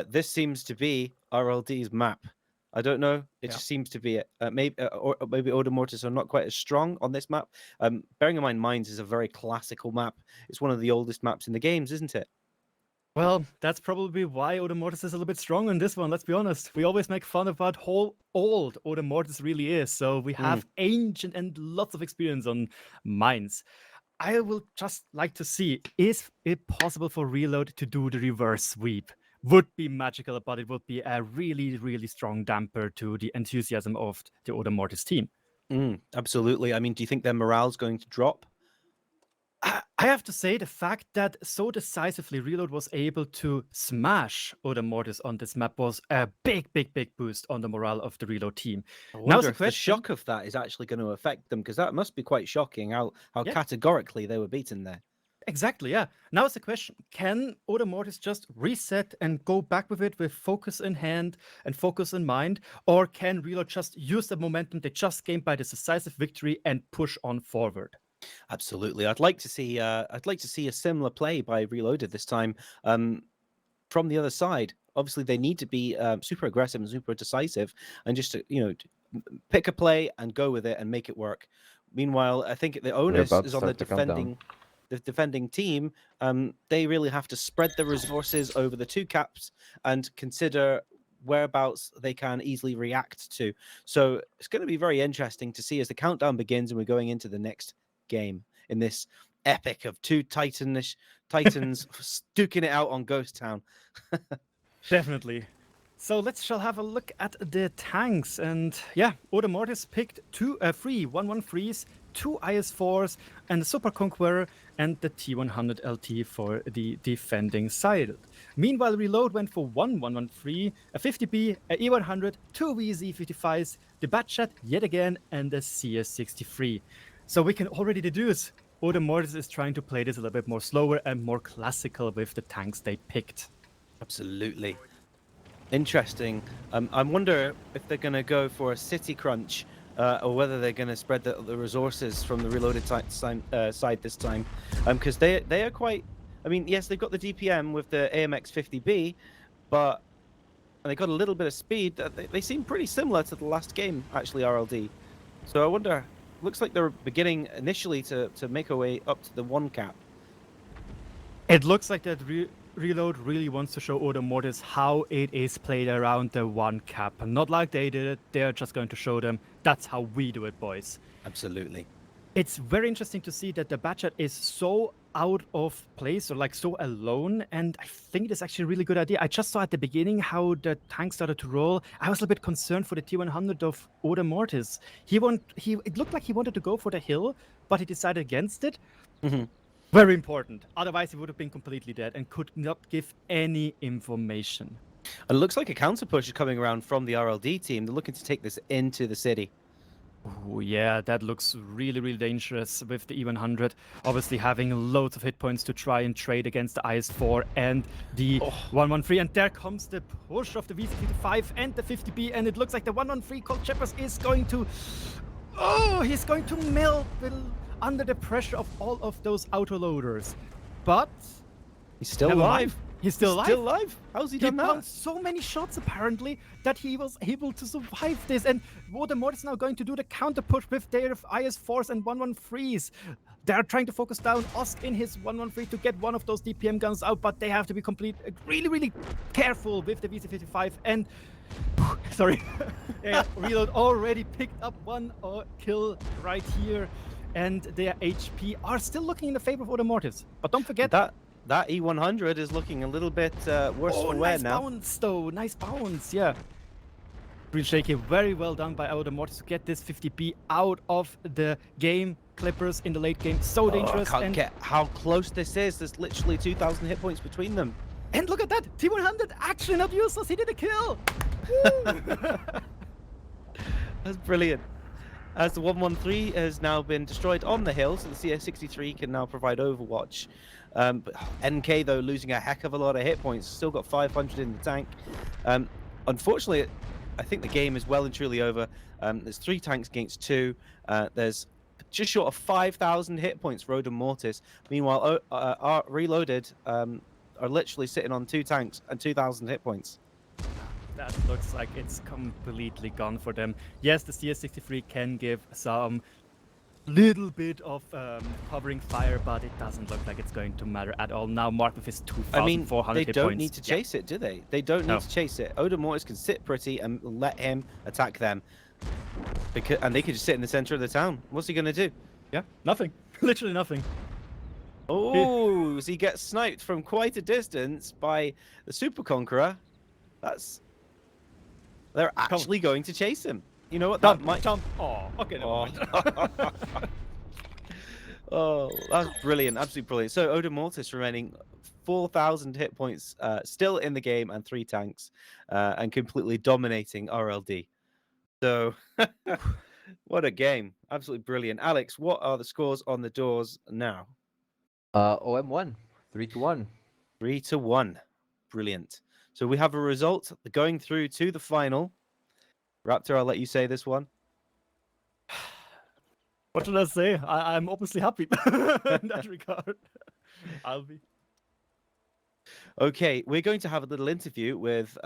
this seems to be RLD's map. I don't know. It just seems to be it. Maybe Odin Mortis are not quite as strong on this map. Bearing in mind, Mines is a very classical map. It's one of the oldest maps in the games, isn't it? Well, that's probably why Odin Mortis is a little bit stronger in this one, let's be honest. We always make fun of what how old Odin Mortis really is, so we have ancient and lots of experience on Mines. I will just like to see, is it possible for Reload to do the reverse sweep? Would be magical, but it would be a really, really strong damper to the enthusiasm of the Odin Mortis team. Absolutely. I mean, do you think their morale's going to drop? I have to say, the fact that so decisively Reload was able to smash Odin Mortis on this map was a big boost on the morale of the Reload team. I wonder if the shock of that is actually going to affect them, because that must be quite shocking how categorically they were beaten there. Exactly, yeah. Now it's the question, can Odin Mortis just reset and go back with it with focus in hand and focus in mind, or can Reload just use the momentum they just gained by this decisive victory and push on forward? Absolutely. I'd like to see a similar play by Reloaded this time from the other side. Obviously, they need to be super aggressive and super decisive, and just to, pick a play and go with it and make it work. Meanwhile, I think the onus is on the defending team. They really have to spread the resources over the 2 caps and consider whereabouts they can easily react to. So it's going to be very interesting to see as the countdown begins and we're going into the next game in this epic of 2 titans duking it out on Ghost Town. Definitely. So let's shall have a look at the tanks, and yeah, Odin Mortis picked 3 113s, 2 IS4s, and the Super Conqueror, and the T100 LT for the defending side. Meanwhile, Reload went for 1 113, a 50B, a E100, 2 VZ55s, the Batchat yet again, and the CS63. So we can already deduce Odin Mortis is trying to play this a little bit more slower and more classical with the tanks they picked. Absolutely. Interesting. I wonder if they're going to go for a city crunch or whether they're going to spread the resources from the reloaded side this time, because they are quite. I mean, yes, they've got the DPM with the AMX 50B, but they got a little bit of speed. They seem pretty similar to the last game, actually, RLD. So I wonder. Looks like they're beginning initially to make a way up to the 1 cap. It looks like that Reload really wants to show Oda Mortis how it is played around the 1 cap. Not like they did it, they're just going to show them that's how we do it, boys. Absolutely. It's very interesting to see that the Batchat is so out of place or like so alone, and I think it is actually a really good idea. I just saw at the beginning how the tank started to roll. I was a little bit concerned for the T100 of Oda Mortis. It looked like he wanted to go for the hill, but he decided against it. Mm-hmm. Very important. Otherwise, he would have been completely dead and could not give any information. And it looks like a counter push is coming around from the RLD team. They're looking to take this into the city. Oh, yeah, that looks really, really dangerous with the E100. Obviously, having loads of hit points to try and trade against the IS-4 and the 113. And there comes the push of the VC55 and the 50B. And it looks like the 113 called Cheppers is going to... Oh, he's going to melt under the pressure of all of those autoloaders. But... He's still alive. He's still alive. Still alive? How's he done that? He bounced so many shots apparently that he was able to survive this. And Voldemort is now going to do the counter push with their IS-4s and 113s. They're trying to focus down Osk in his 113 to get one of those DPM guns out, but they have to be really, really careful with the VC55. And sorry, Reload already picked up one kill right here, and their HP are still looking in the favor of Automotives. But don't forget that E100 is looking a little bit worse for wear nice now. Bounce, though. Nice bounce, yeah. Real shaky. Very well done by Automortis to get this 50B out of the game. Clippers in the late game. So dangerous. I can't get how close this is. There's literally 2,000 hit points between them. And look at that. T100 actually not useless. He did a kill. That's brilliant. As the 113 has now been destroyed on the hill, so the CS63 can now provide Overwatch. But NK, though, losing a heck of a lot of hit points. Still got 500 in the tank. Unfortunately, I think the game is well and truly over. There's 3 tanks against 2. There's just short of 5,000 hit points for Oda Mortis. Meanwhile, Reloaded are literally sitting on 2 tanks and 2,000 hit points. That looks like it's completely gone for them. Yes, the CS63 can give some little bit of covering fire, but it doesn't look like it's going to matter at all. Now Mark with his 2,400 hit points. They don't need to chase it, do they? They don't need to chase it. Oda Mortis can sit pretty and let him attack them. And they can just sit in the center of the town. What's he going to do? Yeah, nothing. Literally nothing. Oh, so he gets sniped from quite a distance by the Super Conqueror. They're actually going to chase him. You know what? That might jump. Oh, okay. Oh. Oh, that's brilliant. Absolutely brilliant. So Oda Mortis remaining 4,000 hit points still in the game and 3 tanks and completely dominating RLD. So what a game. Absolutely brilliant. Alex, what are the scores on the doors now? OM1, 3-1. 3-1. Brilliant. So we have a result going through to the final. Raptor, I'll let you say this one. What should I say? I'm obviously happy in that regard. I'll be. Okay, we're going to have a little interview with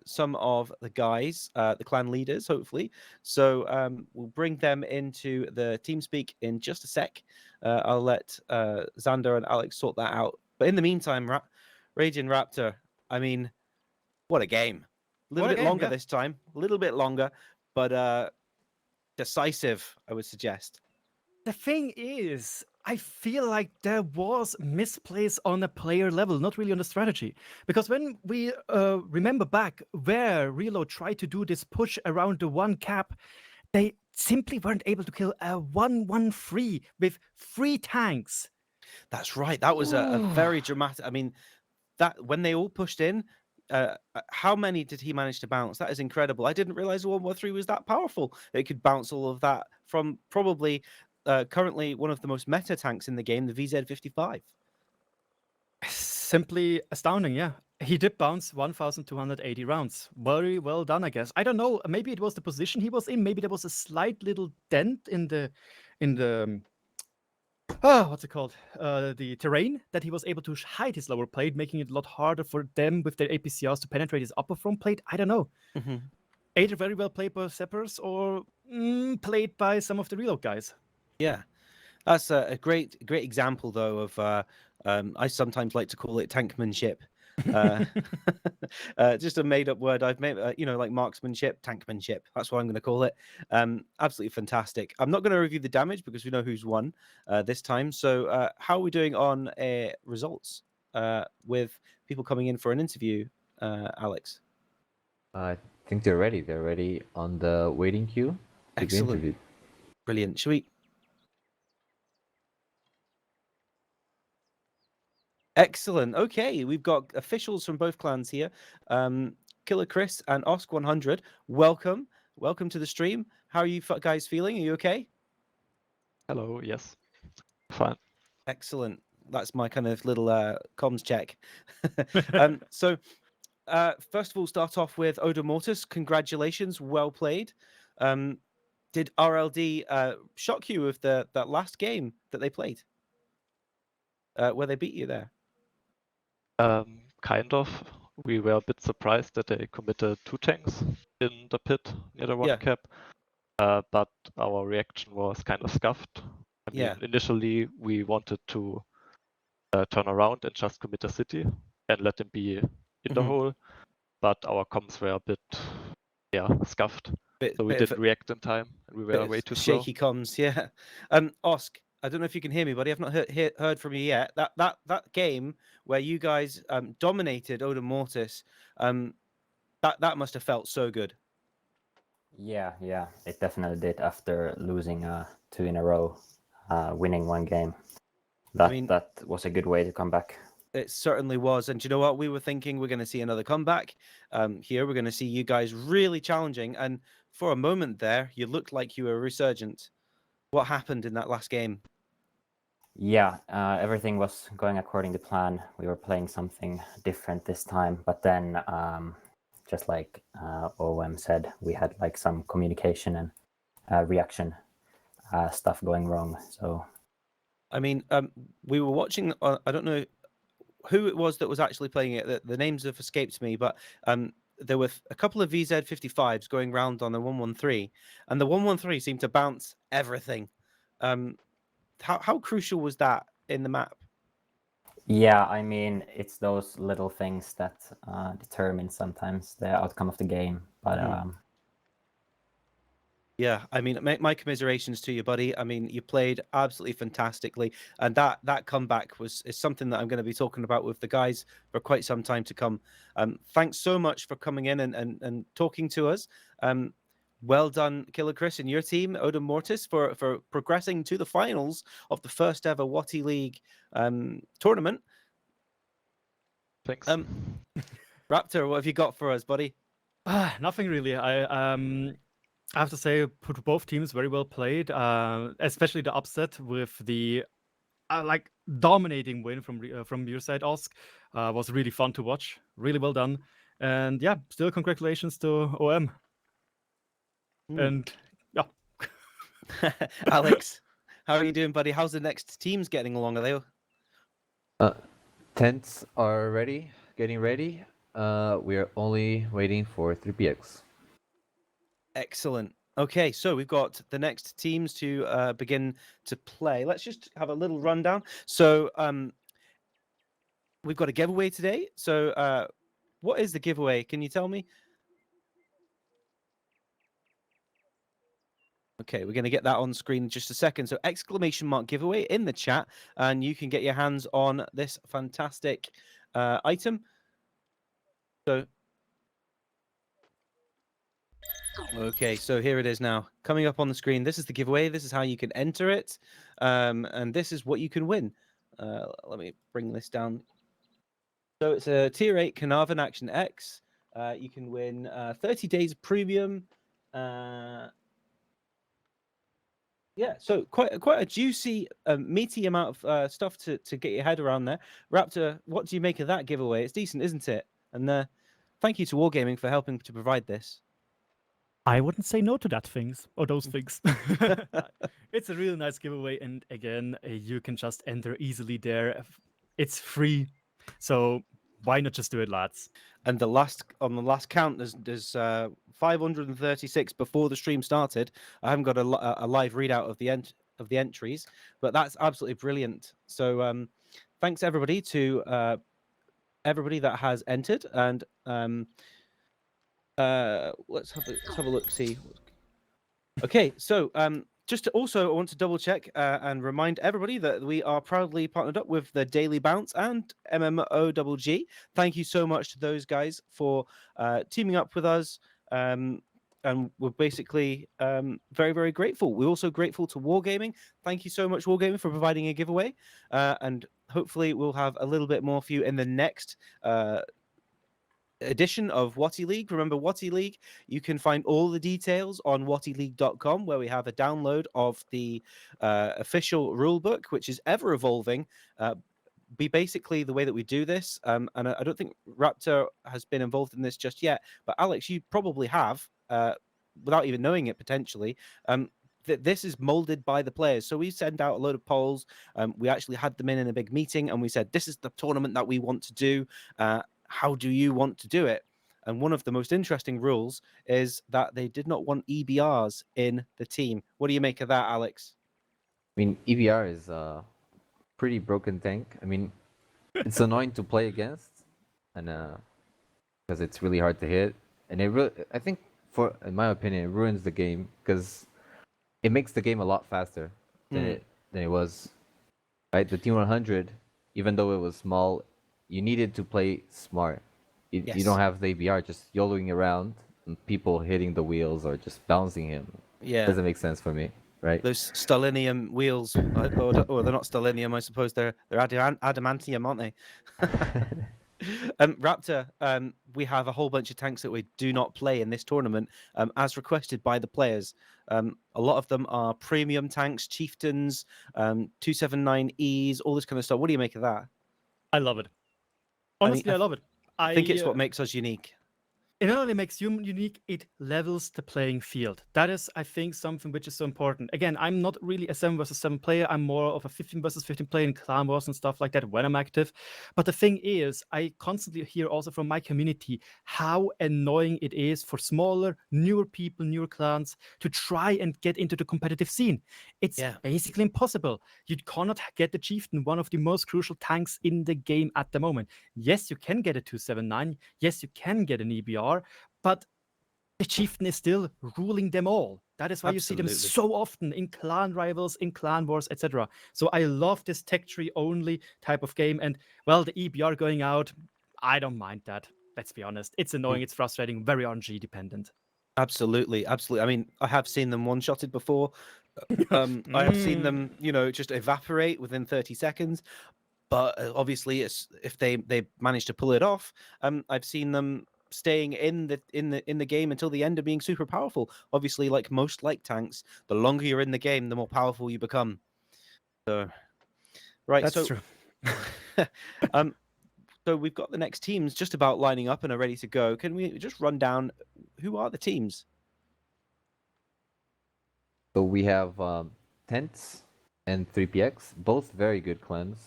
some of the guys, the clan leaders, hopefully. So we'll bring them into the TeamSpeak in just a sec. I'll let Xander and Alex sort that out. But in the meantime, Raging Raptor, I mean, what a game. A little bit longer this time. A little bit longer, but decisive, I would suggest. The thing is, I feel like there was misplays on a player level, not really on the strategy. Because when we remember back where Reload tried to do this push around the 1 cap, they simply weren't able to kill a 1-1-3 with 3 tanks. That's right. That was a very dramatic. I mean, that when they all pushed in, how many did he manage to bounce? That is incredible. I didn't realize the 1-1-3 was that powerful. It could bounce all of that from probably currently one of the most meta tanks in the game, the VZ55. Simply astounding, yeah. He did bounce 1,280 rounds. Very well done, I guess. I don't know. Maybe it was the position he was in. Maybe there was a slight little dent in the what's it called? The terrain that he was able to hide his lower plate, making it a lot harder for them with their APCRs to penetrate his upper front plate. I don't know. Either very well played by Seppers or played by some of the reload guys. Yeah, that's a great example though of I sometimes like to call it tankmanship. Just a made up word I've made, like marksmanship, tankmanship. That's what I'm going to call it. Absolutely fantastic. I'm not going to review the damage because we know who's won this time. So how are we doing on results with people coming in for an interview, Alex? I think they're ready. They're ready on the waiting queue to be Excellent. interviewed. Brilliant. Should we? Excellent. Okay, we've got officials from both clans here. Killer Chris and Osk100. Welcome to the stream. How are you guys feeling? Are you okay? Hello. Yes. Fine. Excellent. That's my kind of little comms check. So first of all, start off with Oda Mortis. Congratulations, well played. Did RLD shock you with that last game that they played, where they beat you there? Kind of. We were a bit surprised that they committed 2 tanks in the pit near the 1 Yeah. cap, but our reaction was kind of scuffed. I mean, Yeah. initially we wanted to turn around and just commit a city and let them be in the hole, but our comms were a bit, scuffed. So we didn't react in time, and we were way too slow. Shaky comms, yeah. Osk, I don't know if you can hear me, buddy. I've not heard from you yet. That game where you guys dominated Oda Mortis, that must have felt so good. Yeah, it definitely did after losing 2 in a row, winning 1 game. That was a good way to come back. It certainly was. And do you know what? We were thinking we're going to see another comeback. Here we're going to see you guys really challenging. And for a moment there, you looked like you were resurgent. What happened in that last game? Yeah, everything was going according to plan. We were playing something different this time, but then just like OM said, we had like some communication and reaction stuff going wrong. So, I mean, we were watching. I don't know who it was that was actually playing it. The names have escaped me, but there were a couple of VZ55s going round on the 113, and the 113 seemed to bounce everything. How crucial was that in the map? yeah, I mean, it's those little things that determine sometimes the outcome of the game. But yeah, I mean, my commiserations to you, buddy. I mean, you played absolutely fantastically, and that comeback is something that I'm going to be talking about with the guys for quite some time to come. Thanks so much for coming in and talking to us. Well done, Killer Chris and your team, Oda Mortis, for progressing to the finals of the first ever WoTi League tournament. Thanks. Raptor, what have you got for us, buddy? Nothing really. I have to say, both teams very well played, especially the upset with the like dominating win from your side, Osk. Was really fun to watch. Really well done. And yeah, still congratulations to OM. And yeah. Alex, how are you doing, buddy? How's the next teams getting along? Are they? TENTS are ready, getting ready. We are only waiting for 3PX. Excellent. Okay, so we've got the next teams to begin to play. Let's just have a little rundown. So we've got a giveaway today. So what is the giveaway? Can you tell me? Okay, we're going to get that on screen in just a second. So ! giveaway in the chat, and you can get your hands on this fantastic item. So okay, so here it is now. Coming up on the screen, this is the giveaway. This is how you can enter it. And this is what you can win. Let me bring this down. So it's a Tier 8 Carnarvon Action X. You can win 30 days of premium. Yeah, so quite a juicy, meaty amount of stuff to get your head around there. Raptor, what do you make of that giveaway? It's decent, isn't it? And thank you to Wargaming for helping to provide this. I wouldn't say no to that things or those things. It's a really nice giveaway, and again, you can just enter easily there. It's free, so why not just do it, lads? And the last count, there's 536 before the stream started. I haven't got a live readout of the entries, but that's absolutely brilliant. So thanks everybody to everybody that has entered, and let's have a look. See. Okay, so just to also, I want to double check and remind everybody that we are proudly partnered up with the Daily Bounce and MMOGG. Thank you so much to those guys for teaming up with us. And we're basically very, very grateful. We're also grateful to Wargaming. Thank you so much, Wargaming, for providing a giveaway. And hopefully we'll have a little bit more for you in the next edition of WoTi League. Remember, WoTi League, you can find all the details on wotileague.com, where we have a download of the official rulebook, which is ever evolving. Be basically the way that we do this. And I don't think Raptor has been involved in this just yet, but Alex, you probably have, without even knowing it potentially. This is molded by the players. So we send out a load of polls. We actually had them in a big meeting, and we said, this is the tournament that we want to do. How do you want to do it? And one of the most interesting rules is that they did not want EBRs in the team. What do you make of that, Alex? I mean, EBR is a pretty broken tank. I mean, it's annoying to play against, and because it's really hard to hit, and I think, in my opinion, it ruins the game because it makes the game a lot faster than it was. Right, the T100, even though it was small, you needed to play smart. You don't have the ABR just YOLOing around and people hitting the wheels or just bouncing him. Yeah. Doesn't make sense for me, right? Those Stalinium wheels, or they're not Stalinium, I suppose. They're adamantium, aren't they? Raptor, we have a whole bunch of tanks that we do not play in this tournament, as requested by the players. A lot of them are premium tanks, chieftains, 279Es, all this kind of stuff. What do you make of that? I love it. Honestly, I love it. I think it's what makes us unique. It not only makes you unique, it levels the playing field. That is, I think, something which is so important. Again, I'm not really a 7 versus 7 player. I'm more of a 15 versus 15 player in clan wars and stuff like that when I'm active. But the thing is, I constantly hear also from my community how annoying it is for smaller, newer people, newer clans to try and get into the competitive scene. It's basically impossible. You cannot get the chieftain, one of the most crucial tanks in the game at the moment. Yes, you can get a 279. Yes, you can get an EBR. But the chieftain is still ruling them all. That is why you see them so often in clan rivals, in clan wars, etc. So I love this tech tree only type of game. And well, the EBR going out, I don't mind that. Let's be honest. It's annoying, it's frustrating, very RNG dependent. Absolutely. I mean, I have seen them one-shotted before. I have seen them, just evaporate within 30 seconds. But obviously, if they manage to pull it off, I've seen them staying in the game until the end of being super powerful. Obviously, like most light tanks, the longer you're in the game, the more powerful you become. So, right, that's true. So we've got the next teams just about lining up and are ready to go. Can we just run down who are the teams? So we have TENTS and 3PX, both very good clans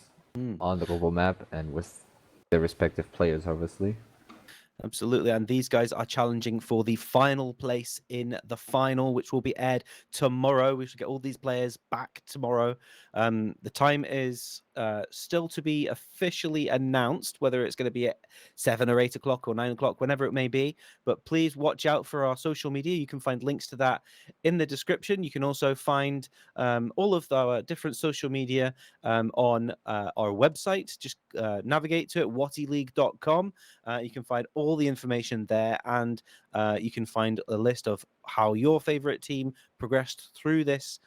on the global map and with their respective players, obviously. Absolutely, and these guys are challenging for the final place in the final, which will be aired tomorrow. We should get all these players back tomorrow. The time is still to be officially announced, whether it's going to be at 7 or 8 o'clock or 9 o'clock, whenever it may be. But please watch out for our social media. You can find links to that in the description. You can also find all of our different social media on our website. Just navigate to it, wotileague.com. You can find all the information there, and you can find a list of how your favorite team progressed through this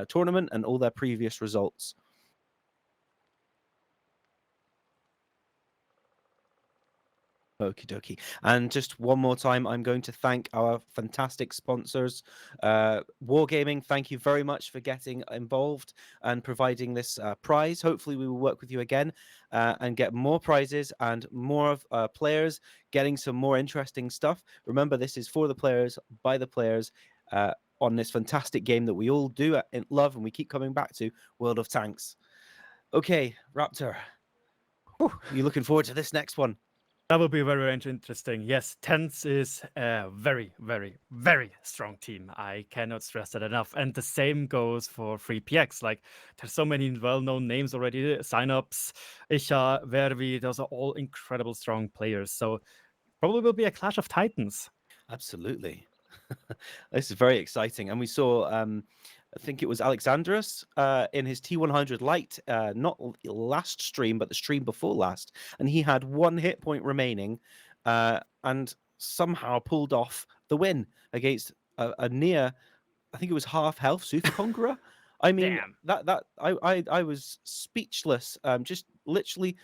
tournament and all their previous results. Okie dokie. And just one more time, I'm going to thank our fantastic sponsors. Wargaming, thank you very much for getting involved and providing this prize. Hopefully, we will work with you again and get more prizes and more of players getting some more interesting stuff. Remember, this is for the players, by the players. On this fantastic game that we all do love and we keep coming back to, World of Tanks. Okay, Raptor, you looking forward to this next one? That will be very, very interesting. Yes, TENTS is a very, very, very strong team. I cannot stress that enough. And the same goes for 3PX. Like, there's so many well-known names already. Signups, Isha, Vervi, those are all incredible strong players. So probably will be a clash of titans. Absolutely. This is very exciting. And we saw, I think it was Alexandros in his T100 Lite, not last stream, but the stream before last. And he had 1 hit point remaining and somehow pulled off the win against a near, I think it was half health Super Conqueror. I mean, Damn. I was speechless, just literally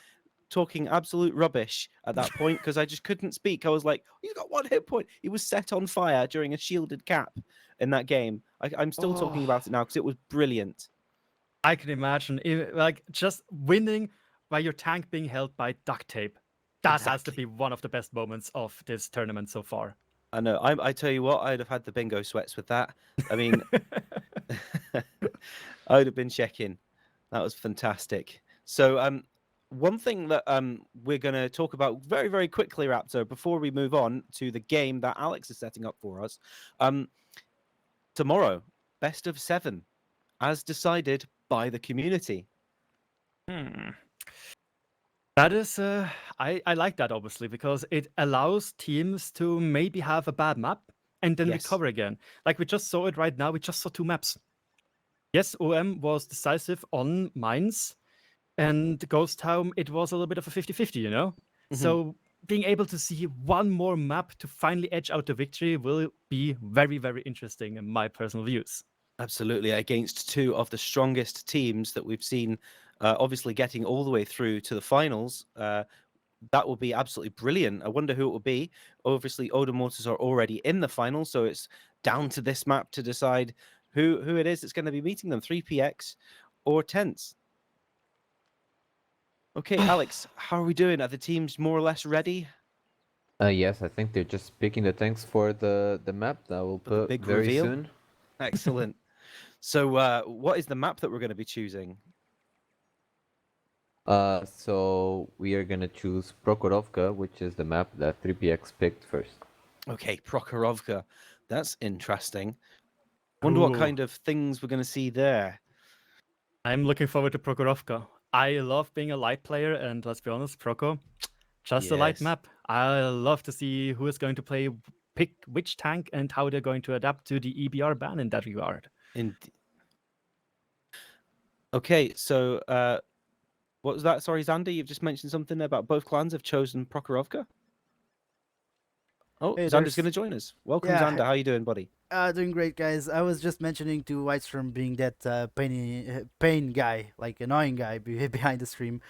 talking absolute rubbish at that point because I just couldn't speak. I was like, he's got 1 hit point. He was set on fire during a shielded cap in that game. I'm still talking about it now because it was brilliant. I can imagine, like, just winning by your tank being held by duct tape. That has to be one of the best moments of this tournament so far. I know. I tell you what, I'd have had the bingo sweats with that. I mean, I would have been checking. That was fantastic. So, one thing that we're going to talk about very, very quickly, Raptor, before we move on to the game that Alex is setting up for us. Tomorrow, best of 7, as decided by the community. That is, I like that, obviously, because it allows teams to maybe have a bad map and then recover again. Like, we just saw it right now. We just saw 2 maps. Yes, OM was decisive on Mines, and Ghost Town, it was a little bit of a 50-50, you know? Mm-hmm. So being able to see one more map to finally edge out the victory will be very, very interesting in my personal views. Absolutely, against 2 of the strongest teams that we've seen, obviously getting all the way through to the finals. That will be absolutely brilliant. I wonder who it will be. Obviously, Odomortars are already in the final, so it's down to this map to decide who it is that's going to be meeting them, 3PX or TENTS. Okay, Alex, how are we doing? Are the teams more or less ready? Yes, I think they're just picking the tanks for the map that will For the put big very reveal? soon. Excellent. So, what is the map that we're going to be choosing? So we are gonna choose Prokhorovka, which is the map that 3PX picked first. Okay, Prokhorovka. That's interesting. Wonder what kind of things we're going to see there. I'm looking forward to Prokhorovka. I love being a light player, and let's be honest, Proko, just a light Yes. map. I love to see who is going to pick which tank and how they're going to adapt to the EBR ban in that regard. Okay, so what was that? Sorry, Xander, you've just mentioned something about both clans have chosen Prokhorovka. Oh, Hey, Xander's going to join us. Welcome, Yeah, Xander. How you doing, buddy? Doing great, guys. I was just mentioning to Whitestrom being that pain guy, like annoying guy behind the stream,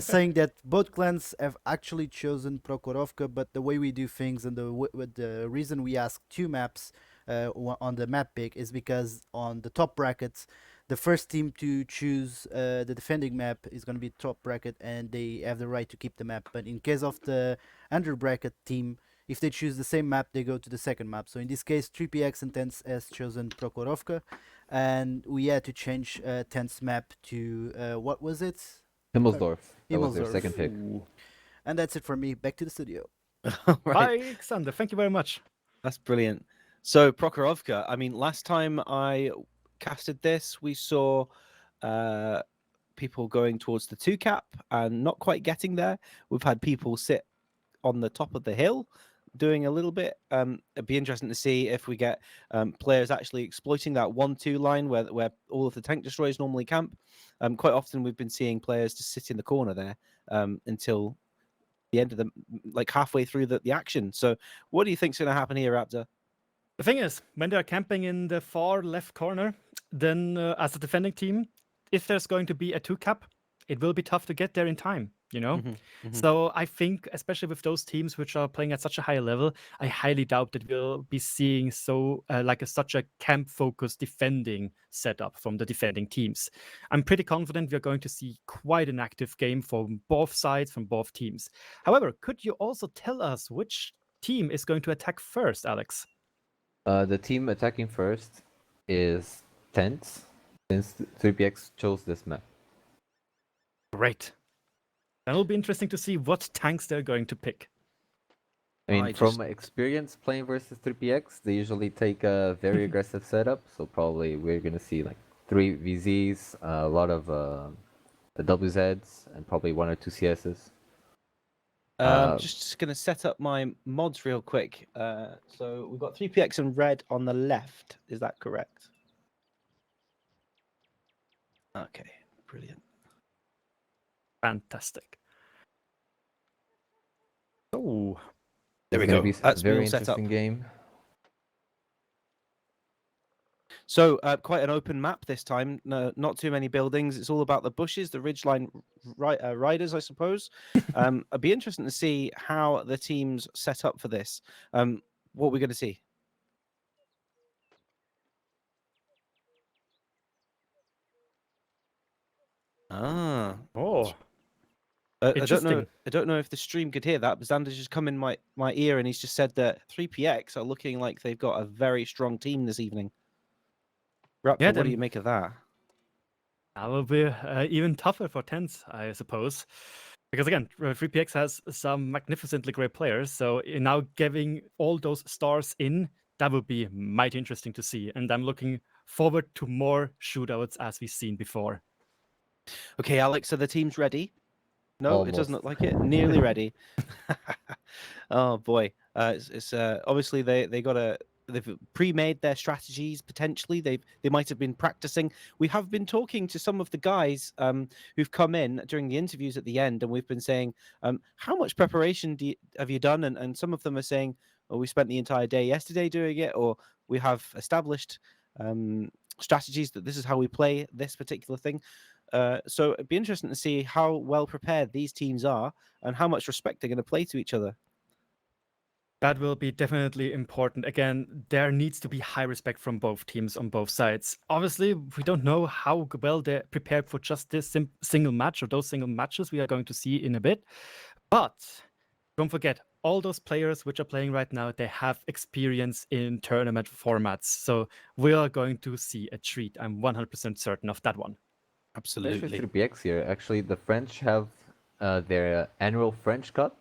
saying that both clans have actually chosen Prokhorovka, but the way we do things and the reason we ask 2 maps on the map pick is because on the top brackets, the first team to choose the defending map is going to be top bracket, and they have the right to keep the map. But in case of the under bracket team, if they choose the same map, they go to the second map. So in this case, 3PX and TENTS has chosen Prokhorovka, and we had to change TENTS map to what was it? Himmelsdorf. That was their Himmelsdorf. second pick. And that's it for me. Back to the studio. Right. Bye, Xander. Thank you very much. That's brilliant. So Prokhorovka, I mean, last time I casted this, we saw people going towards the 2 cap and not quite getting there. We've had people sit on the top of the hill doing a little bit. It'd be interesting to see if we get players actually exploiting that 1-2 line where all of the tank destroyers normally camp. Quite often we've been seeing players just sit in the corner there until the end of the, like halfway through the action. So what do you think's going to happen here, Raptor? The thing is, when they're camping in the far left corner, then as a defending team, if there's going to be a 2 cap, it will be tough to get there in time. you know? Mm-hmm. So I think, especially with those teams which are playing at such a high level, I highly doubt that we'll be seeing such a camp-focused defending setup from the defending teams. I'm pretty confident we're going to see quite an active game from both sides, from both teams. However, could you also tell us which team is going to attack first, Alex? The team attacking first is TENTS, since 3PX chose this map. Great. Then it'll be interesting to see what tanks they're going to pick. I mean, from experience playing versus 3PX, they usually take a very aggressive setup. So probably we're gonna see like 3 VZs, a lot of WZs, and probably 1 or 2 CSs. Just gonna set up my mods real quick. So we've got 3PX and red on the left. Is that correct? Okay, brilliant. Fantastic. Oh, there we It's gonna go. be a very interesting game. So quite an open map this time. No, not too many buildings. It's all about the bushes, the ridgeline riders, I suppose. It'd be interesting to see how the teams set up for this. What we're going to see. oh, I don't know. interesting. I don't know if the stream could hear that, but Xander's just come in my ear and he's just said that 3PX are looking like they've got a very strong team this evening. Raptor, what do you make of that? That will be even tougher for TENTS, I suppose. Because again, 3PX has some magnificently great players, so now giving all those stars in, that would be mighty interesting to see. And I'm looking forward to more shootouts as we've seen before. Okay, Alex, are the teams ready? No, Almost. It doesn't look like it. Nearly ready. Oh boy, it's obviously they've pre-made their strategies. Potentially, they might have been practicing. We have been talking to some of the guys who've come in during the interviews at the end, and we've been saying, how much preparation have you done? And some of them are saying, oh, we spent the entire day yesterday doing it, or we have established strategies that this is how we play this particular thing. So it'd be interesting to see how well prepared these teams are and how much respect they're going to play to each other. That will be definitely important. Again, there needs to be high respect from both teams on both sides. Obviously, we don't know how well they're prepared for just this single match or those single matches we are going to see in a bit. But don't forget, all those players which are playing right now, they have experience in tournament formats. So we are going to see a treat. I'm 100% certain of that one. Absolutely. 3PX here. Actually, the French have their annual French Cup,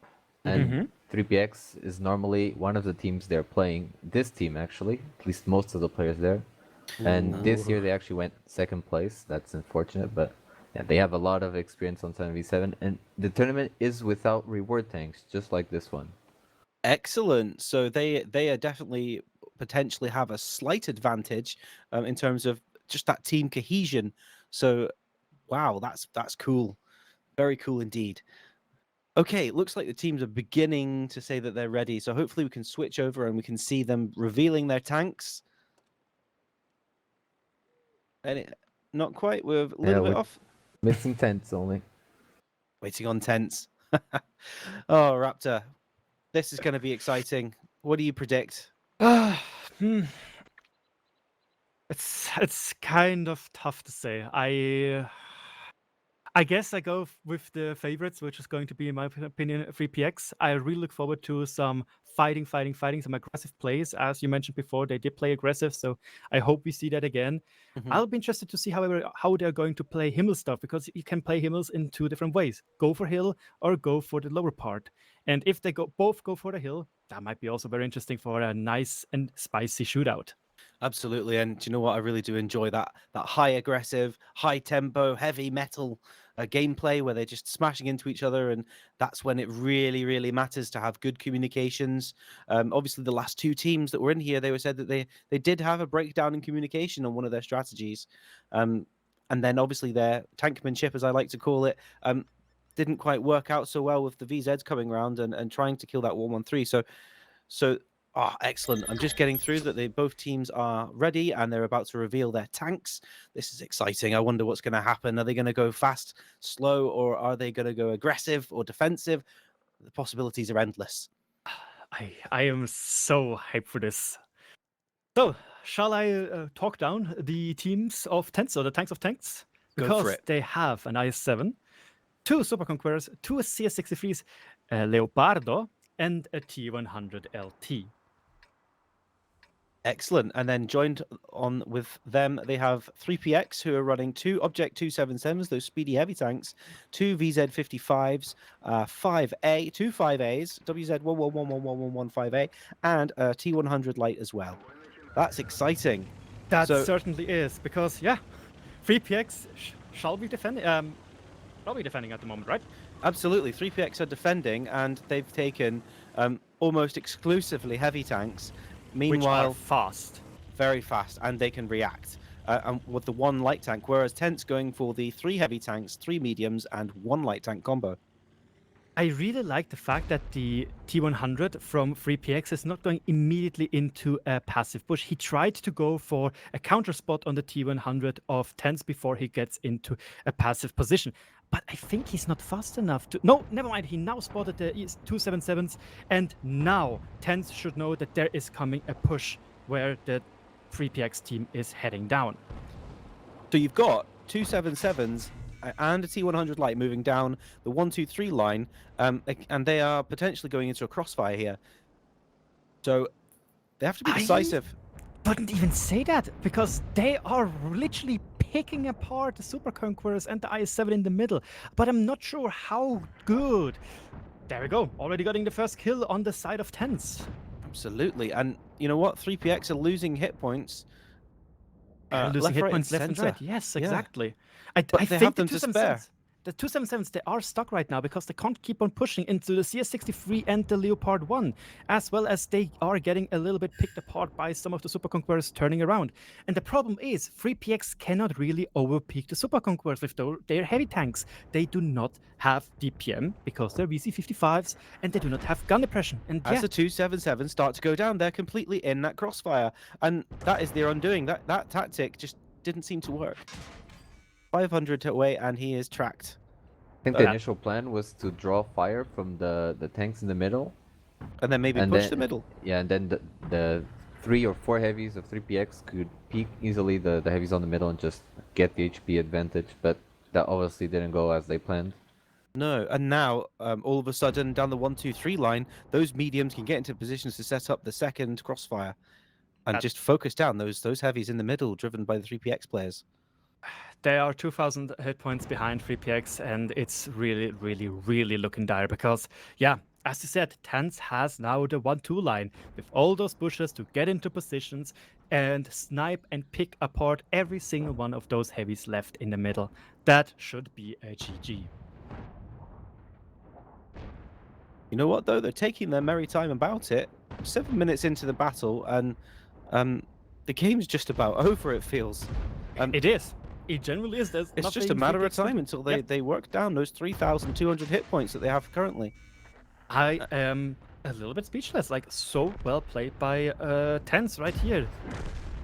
and 3PX is normally one of the teams they're playing. This team, actually, at least most of the players there. And this year they actually went second place. That's unfortunate, but yeah, they have a lot of experience on 7v7, and the tournament is without reward tanks, just like this one. Excellent. So they are definitely potentially have a slight advantage in terms of just that team cohesion. So, wow, that's cool. Very cool indeed. Okay, looks like the teams are beginning to say that they're ready. So hopefully we can switch over and we can see them revealing their tanks. And not quite. We're a little bit off. Missing TENTS only. Waiting on TENTS. Oh, Raptor, this is going to be exciting. What do you predict? It's kind of tough to say. I guess I go with the favorites, which is going to be, in my opinion, 3PX. I really look forward to some fighting, some aggressive plays. As you mentioned before, they did play aggressive, so I hope we see that again. I'll be interested to see, however, how they're going to play Himmel stuff, because you can play Himmels in 2 different ways. Go for hill or go for the lower part. And if they both go for the hill, that might be also very interesting for a nice and spicy shootout. Absolutely, and do you know what? I really do enjoy that high aggressive, high tempo, heavy metal gameplay where they're just smashing into each other, and that's when it really, really matters to have good communications. Obviously, the last 2 teams that were in here, they were said that they did have a breakdown in communication on one of their strategies, and then obviously their tankmanship, as I like to call it, didn't quite work out so well with the VZs coming around and trying to kill that 113. So Ah, excellent. I'm just getting through that both teams are ready and they're about to reveal their tanks. This is exciting. I wonder what's going to happen. Are they going to go fast, slow, or are they going to go aggressive or defensive? The possibilities are endless. I am so hyped for this. So, shall I talk down the teams of TENTS, or the tanks of tanks? Go for Because it. they have an IS-7, 2 Super Conquerors, 2 CS-63s, a Leopardo, and a T-100 LT. Excellent. And then joined on with them, they have 3PX who are running 2 Object 277s, those speedy heavy tanks, 2 VZ55s, 5A, 2 5As, WZ11111115A, and a T100 light as well. That's exciting. That So- certainly is, because, yeah, 3PX shall be defending, probably defending at the moment, right? Absolutely. 3PX are defending, and they've taken almost exclusively heavy tanks. Meanwhile, Which are fast. very fast, and they can react. And with the 1 light tank, whereas TENTS going for the 3 heavy tanks, 3 mediums, and 1 light tank combo. I really like the fact that the T100 from 3PX is not going immediately into a passive push. He tried to go for a counter spot on the T100 of TENTS before he gets into a passive position. But I think he's not fast enough to... No, never mind. He now spotted the 277s, and now TENTS should know that there is coming a push where the 3PX team is heading down. So you've got 277s and a T100 light moving down the 1-2-3 line, and they are potentially going into a crossfire here. So they have to be decisive. Wouldn't even say that, because they are literally picking apart the Super Conquerors and the IS-7 in the middle. But I'm not sure how good. There we go. Already getting the first kill on the side of TENTS. Absolutely. And you know what? 3PX are losing hit points. Losing left, hit right, points and left and center. right. Yes, Yeah. exactly. But I they think have the them to spare. 277s, the 277s, they are stuck right now because they can't keep on pushing into the CS-63 and the Leopard 1, as well as they are getting a little bit picked apart by some of the Super Conquerors turning around. And the problem is 3PX cannot really overpeak the Super Conquerors with their heavy tanks. They do not have DPM because they're VC-55s, and they do not have gun depression. And As yeah, the 277 start to go down, they're completely in that crossfire, and that is their undoing. That tactic just didn't seem to work. 500 away, and he is tracked. I think the initial plan was to draw fire from the tanks in the middle. And then maybe And push then- the middle. Yeah, and then the 3 or 4 heavies of 3PX could peek easily the heavies on the middle and just get the HP advantage, but that obviously didn't go as they planned. No, and now all of a sudden down the 1-2-3 line, those mediums can get into positions to set up the second crossfire, and just focus down those heavies in the middle, driven by the 3PX players. they are 2,000 hit points behind 3PX, and it's really, really, really looking dire because, yeah, as you said, TENTS has now the 1-2 line with all those bushes to get into positions and snipe and pick apart every single one of those heavies left in the middle. That should be a GG. You know what, though? They're taking their merry time about it. 7 minutes into the battle, and the game's just about over, it feels. It is. It generally is. There's It's just a nothing matter of 3PX could time do. until Yep. they work down those 3,200 hit points that they have currently. I am a little bit speechless. Like, so well played by TENTS right here.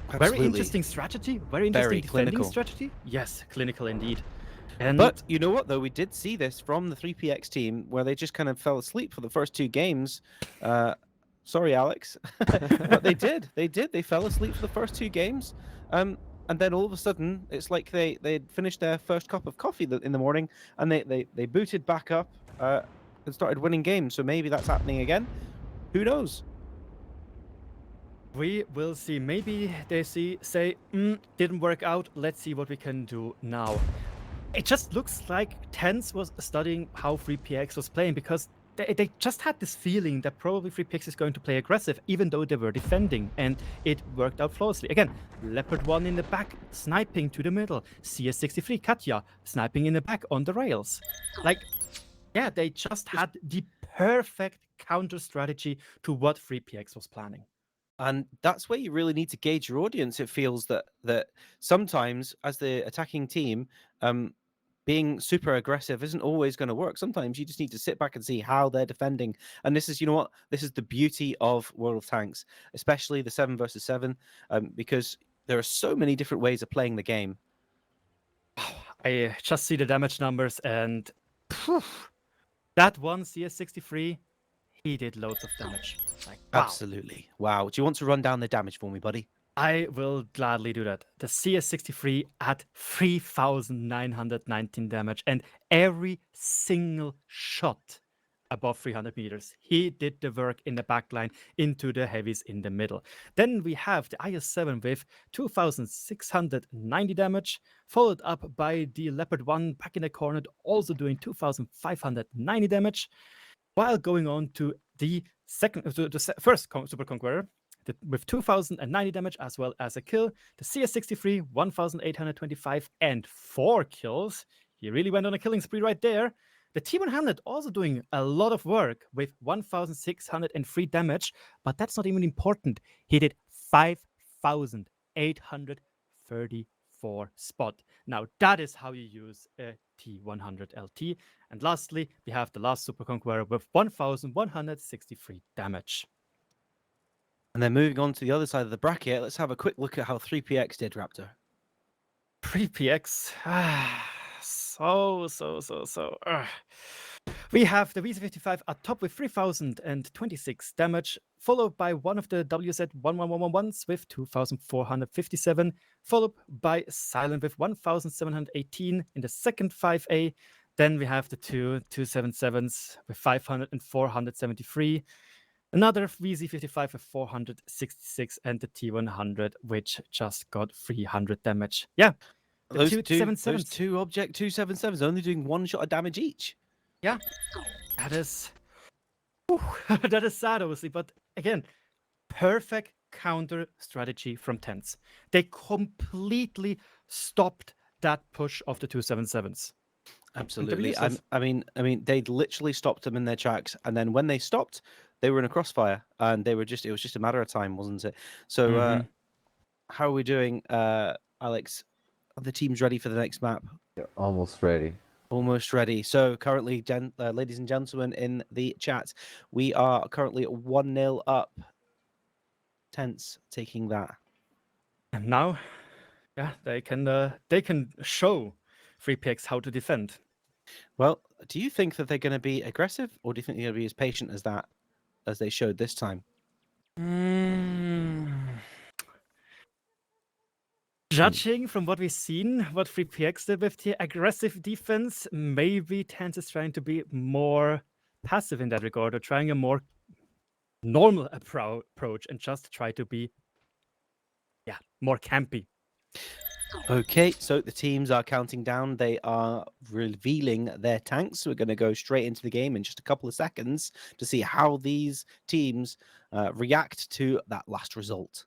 Very Absolutely. interesting strategy. Very interesting Very defending clinical. strategy. Yes, clinical indeed. And But you know what, though? We did see this from the 3PX team, where they just kind of fell asleep for the first 2 games. Sorry, Alex. But they did. They fell asleep for the first 2 games. And then all of a sudden, it's like they'd finished their first cup of coffee in the morning, and they booted back up and started winning games. So maybe that's happening again. Who knows? we will see. Maybe they say, didn't work out. Let's see what we can do now. It just looks like TENTS was studying how 3PX was playing, because they just had this feeling that probably 3PX is going to play aggressive, even though they were defending, and it worked out flawlessly. Again, Leopard 1 in the back, sniping to the middle. CS-63, Katya, sniping in the back on the rails. Like, yeah, they just had the perfect counter strategy to what 3PX was planning. And that's where you really need to gauge your audience. It feels that sometimes, as the attacking team, being super aggressive isn't always going to work. Sometimes you just need to sit back and see how they're defending. And this is, you know what, this is the beauty of World of Tanks, especially the 7 versus 7, because there are so many different ways of playing the game. I just see the damage numbers, and that one CS63, he did loads of damage. Like, wow. Absolutely. Wow. Do you want to run down the damage for me, buddy? I will gladly do that. The CS63 at 3,919 damage, and every single shot above 300 meters. He did the work in the backline into the heavies in the middle. Then we have the IS-7 with 2,690 damage, followed up by the Leopard 1 back in the corner, also doing 2,590 damage, while going on to the first Super Conqueror, with 2,090 damage as well as a kill. The CS63, 1,825 and 4 kills. He really went on a killing spree right there. The T100 also doing a lot of work with 1,603 damage, but that's not even important. He did 5,834 spot. Now that is how you use a T100 LT. And lastly, we have the last Super Conqueror with 1,163 damage. And then moving on to the other side of the bracket, let's have a quick look at how 3PX did, Raptor. 3PX. We have the VZ55 at top with 3,026 damage, followed by one of the WZ11111s with 2,457, followed by Silent with 1,718 in the second 5A. Then we have the two 277s with 500 and 473. Another VZ55 with 466, and the T100, which just got 300 damage. Yeah. Those two object 277s only doing one shot of damage each. Yeah. That is that is sad, obviously, but again, perfect counter strategy from TENTS. They completely stopped that push of the 277s. Absolutely. I mean, they'd literally stopped them in their tracks, and then when they stopped, they were in a crossfire, and it was just a matter of time, wasn't it? So, how are we doing, Alex? Are the teams ready for the next map? They're almost ready. Almost ready. So currently, ladies and gentlemen in the chat, we are currently 1-0 up. TENTS taking that. And now, yeah, they can show 3PX how to defend. Well, do you think that they're going to be aggressive, or do you think they're going to be as patient as they showed this time? Judging from what we've seen, what 3PX did with the aggressive defense, maybe TENTS is trying to be more passive in that regard, or trying a more normal approach and just try to be, more campy. Okay, so the teams are counting down. They are revealing their tanks. We're going to go straight into the game in just a couple of seconds to see how these teams react to that last result.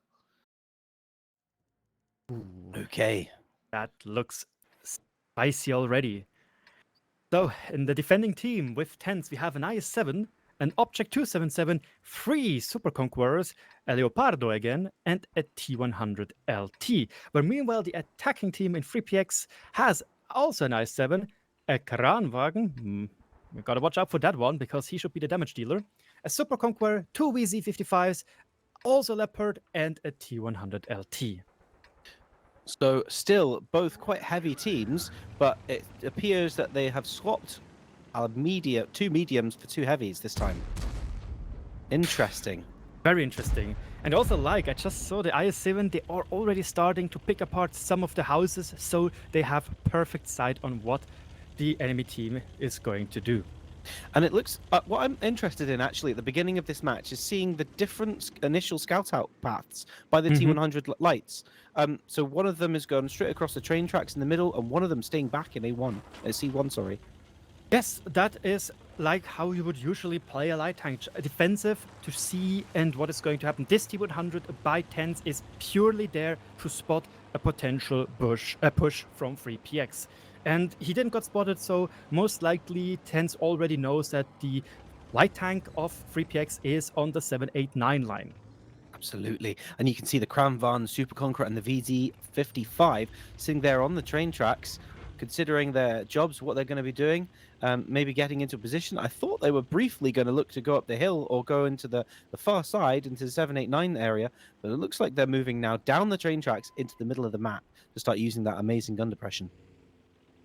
Okay. That looks spicy already. So, in the defending team with TENTS, we have an IS-7, an Object 277, 3 Super Conquerors, a Leopardo again, and a T100 LT. But meanwhile, the attacking team in 3PX has also an IS-7, a Kranwagen. We gotta watch out for that one, because he should be the damage dealer. A Super Conqueror, 2 VZ55s, also Leopard, and a T100 LT. So still both quite heavy teams, but it appears that they have swapped two mediums for 2 heavies this time. Interesting. Very interesting. And also, I just saw the IS-7, they are already starting to pick apart some of the houses, so they have perfect sight on what the enemy team is going to do. And it looks, what I'm interested in actually at the beginning of this match is seeing the different initial scout out paths by the T100 lights. So one of them is going straight across the train tracks in the middle, and one of them staying back in C1, sorry. Yes, that is like how you would usually play a light tank, defensive to see and what is going to happen. This T100 by TENTS is purely there to spot a potential push from 3PX. And he didn't got spotted, so most likely TENTS already knows that the light tank of 3PX is on the 789 line. Absolutely. And you can see the Kranvan, Super Conqueror, and the VZ55 sitting there on the train tracks, considering their jobs, what they're going to be doing, maybe getting into a position. I thought they were briefly going to look to go up the hill or go into the far side, into the 789 area, but it looks like they're moving now down the train tracks into the middle of the map to start using that amazing gun depression.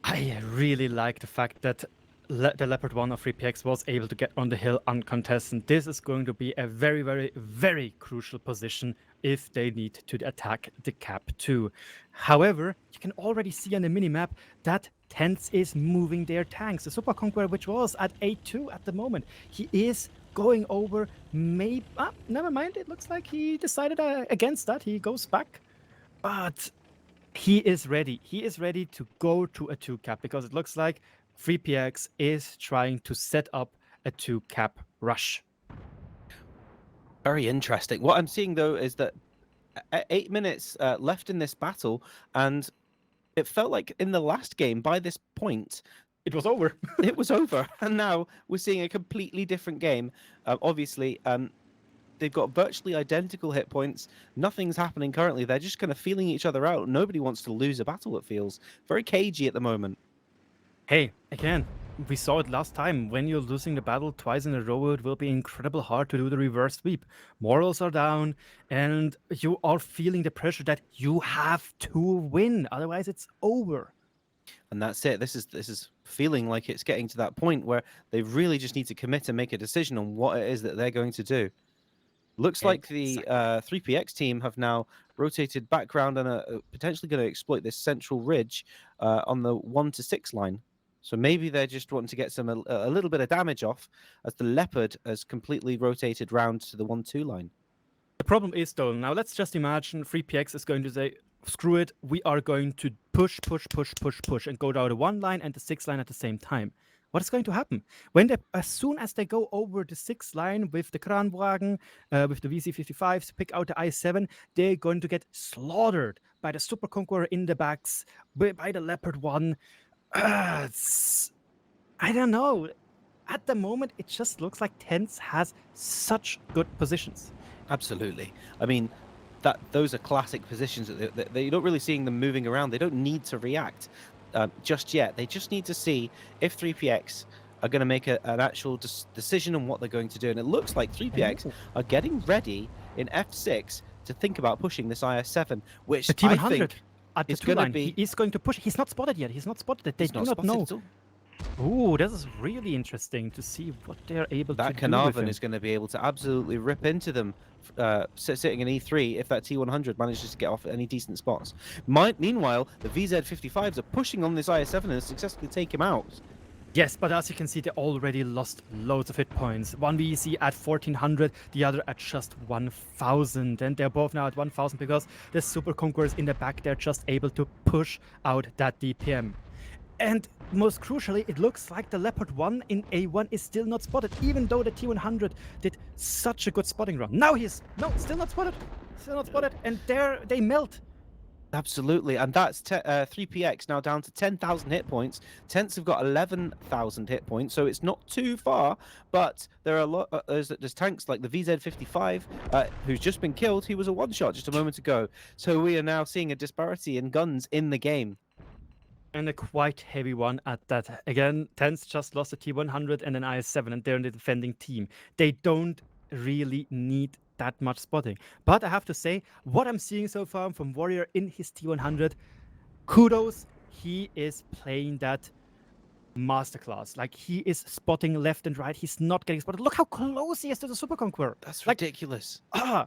I really like the fact that the Leopard 1 of 3PX was able to get on the hill uncontested. This is going to be a very, very, very crucial position if they need to attack the Cap 2. However, you can already see on the minimap that TENTS is moving their tanks. The Super Conqueror, which was at 8-2 at the moment, he is going over. Maybe never mind. It looks like he decided against that. He goes back, but he is ready. He is ready to go to a 2-cap because it looks like 3PX is trying to set up a 2-cap rush. Very interesting. What I'm seeing, though, is that 8 minutes left in this battle, and it felt like in the last game, by this point, it was over. It was over. And now we're seeing a completely different game. Obviously, they've got virtually identical hit points. Nothing's happening currently. They're just kind of feeling each other out. Nobody wants to lose a battle, it feels. Very cagey at the moment. Hey, again, we saw it last time. When you're losing the battle twice in a row, it will be incredibly hard to do the reverse sweep. Morals are down, and you are feeling the pressure that you have to win. Otherwise, it's over. And that's it. This is feeling like it's getting to that point where they really just need to commit and make a decision on what it is that they're going to do. Looks like the 3PX team have now rotated background and are potentially going to exploit this central ridge on the 1 to 6 line. So maybe they're just wanting to get a little bit of damage off as the Leopard has completely rotated round to the 1-2 line. The problem is, though, now let's just imagine 3PX is going to say, screw it, we are going to push, and go down the 1 line and the 6 line at the same time. What is going to happen? As soon as they go over the 6 line with the Kranwagen, with the VC-55s to pick out the I-7, they're going to get slaughtered by the Super Conqueror in the backs, by the Leopard 1. I don't know. At the moment, it just looks like TENTS has such good positions. Absolutely. I mean, those are classic positions that you're not really seeing them moving around. They don't need to react just yet. They just need to see if 3PX are going to make an actual decision on what they're going to do. And it looks like 3PX are getting ready in F6 to think about pushing this IS-7, which the I think at the is 2 going to line. be... He is going to push. He's not spotted yet. He's not spotted. They do not know. Ooh, this is really interesting to see what they're able to do. That Carnarvon is going to be able to absolutely rip into them, sitting in E3 if that T100 manages to get off at any decent spots. Meanwhile, the VZ55s are pushing on this IS-7 and successfully take him out. Yes, but as you can see, they already lost loads of hit points. One VEC at 1400, the other at just 1000. And they're both now at 1000 because the Super Conquerors in the back, they're just able to push out that DPM. And most crucially, it looks like the Leopard 1 in A1 is still not spotted, even though the T100 did such a good spotting run. Now still not spotted. Still not spotted, and they melt. Absolutely, and that's 3PX now down to 10,000 hit points. TENTS have got 11,000 hit points, so it's not too far, but there are a lot. There's tanks like the VZ55, who's just been killed. He was a one-shot just a moment ago. So we are now seeing a disparity in guns in the game. And a quite heavy one at that. Again, TENTS just lost a T100 and an IS-7, and they're in the defending team. They don't really need that much spotting. But I have to say, what I'm seeing so far from Warrior in his T100, kudos, he is playing that masterclass. Like, he is spotting left and right. He's not getting spotted. Look how close he is to the Super Conqueror. That's ridiculous. I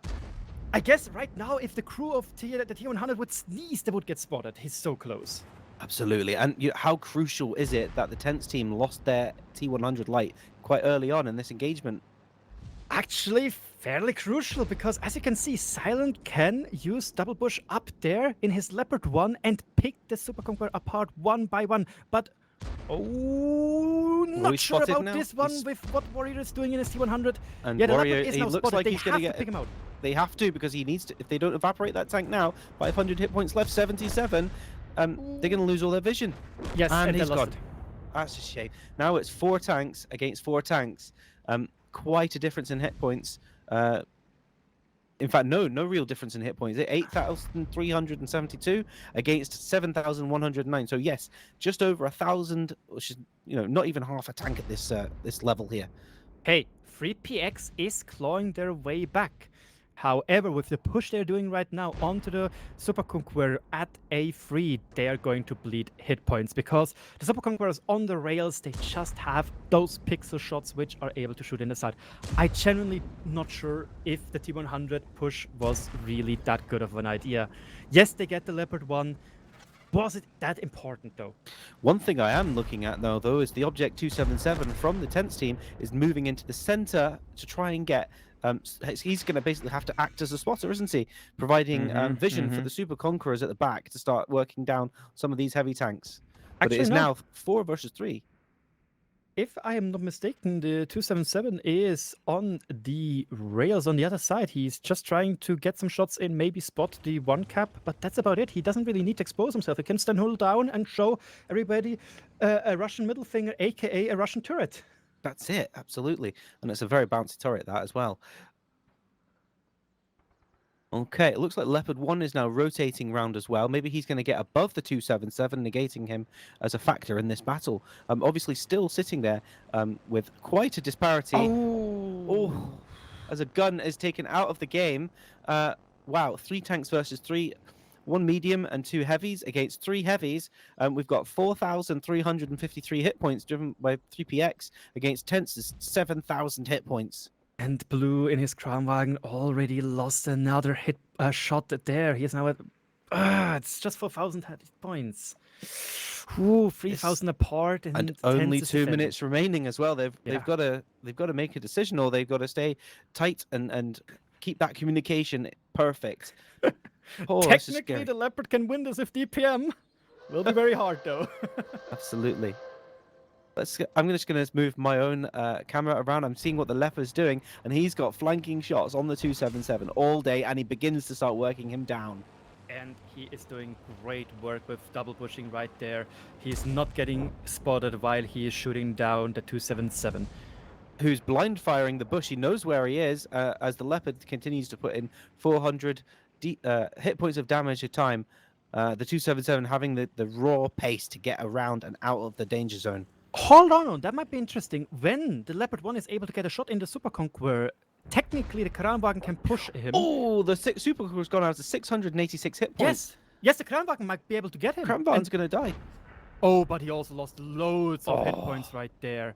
guess right now, if the crew of the T100 would sneeze, they would get spotted. He's so close. Absolutely. And how crucial is it that the TENTS team lost their T100 light quite early on in this engagement? Actually, fairly crucial, because as you can see, Silent can use double push up there in his Leopard 1 and pick the Super Conqueror apart one by one. But, not sure about this one with what Warrior is doing in his T100. And yeah, Warrior, he looks spotted. like he's going to pick him out. They have to, because he needs to. If they don't evaporate that tank now, 500 hit points left, 77, they're going to lose all their vision. Yes, and he's gone. It. That's a shame. Now it's 4 tanks against 4 tanks. Quite a difference in hit points. In fact, no real difference in hit points. 8,372 against 7,109. So yes, just over 1,000, which is not even half a tank at this this level here. Hey, 3PX is clawing their way back. However, with the push they're doing right now onto the Super Conqueror at A3, they are going to bleed hit points because the Super Conquerors on the rails, they just have those pixel shots which are able to shoot in the side. I genuinely not sure if the T100 push was really that good of an idea. Yes, they get the Leopard 1. Was it that important though? One thing I am looking at now, though, is the Object 277 from the TENTS team is moving into the center to try and get. He's going to basically have to act as a spotter, isn't he? Providing vision for the Super Conquerors at the back to start working down some of these heavy tanks. But it is now 4 versus 3. If I am not mistaken, the 277 is on the rails on the other side. He's just trying to get some shots in, maybe spot the 1 cap, but that's about it. He doesn't really need to expose himself. He can stand hold down and show everybody a Russian middle finger, aka a Russian turret. That's it, absolutely. And it's a very bouncy turret, that as well. Okay, it looks like Leopard 1 is now rotating round as well. Maybe he's going to get above the 277, negating him as a factor in this battle. Obviously still sitting there with quite a disparity. Oh, as a gun is taken out of the game. Wow, 3 tanks versus 3. 1 medium and 2 heavies against 3 heavies. We've got 4,353 hit points driven by 3PX against TENTS' 7,000 hit points. And Blue in his Kranwagen already lost another hit shot there. He is now at it's just 4,000 hit points. Ooh, 3,000 apart, and only 2 minutes remaining as well. They've got to make a decision, or they've got to stay tight and keep that communication perfect. Technically, the Leopard can win this if DPM. Will be very hard though. Absolutely. I'm just going to move my own camera around. I'm seeing what the Leopard's doing, and he's got flanking shots on the 277 all day, and he begins to start working him down. And he is doing great work with double pushing right there. He's not getting spotted while he is shooting down the 277. Who's blind firing the bush. He knows where he is as the Leopard continues to put in 400 hit points of damage a time. The 277 having the raw pace to get around and out of the danger zone. Hold on, that might be interesting. When the Leopard 1 is able to get a shot in the Super Conqueror, technically the Kranwagen can push him. Oh, the Super Conqueror's gone out to 686 hit points. Yes, the Kranwagen might be able to get him. Kranwagen's going to die. Oh, but he also lost loads of hit points right there.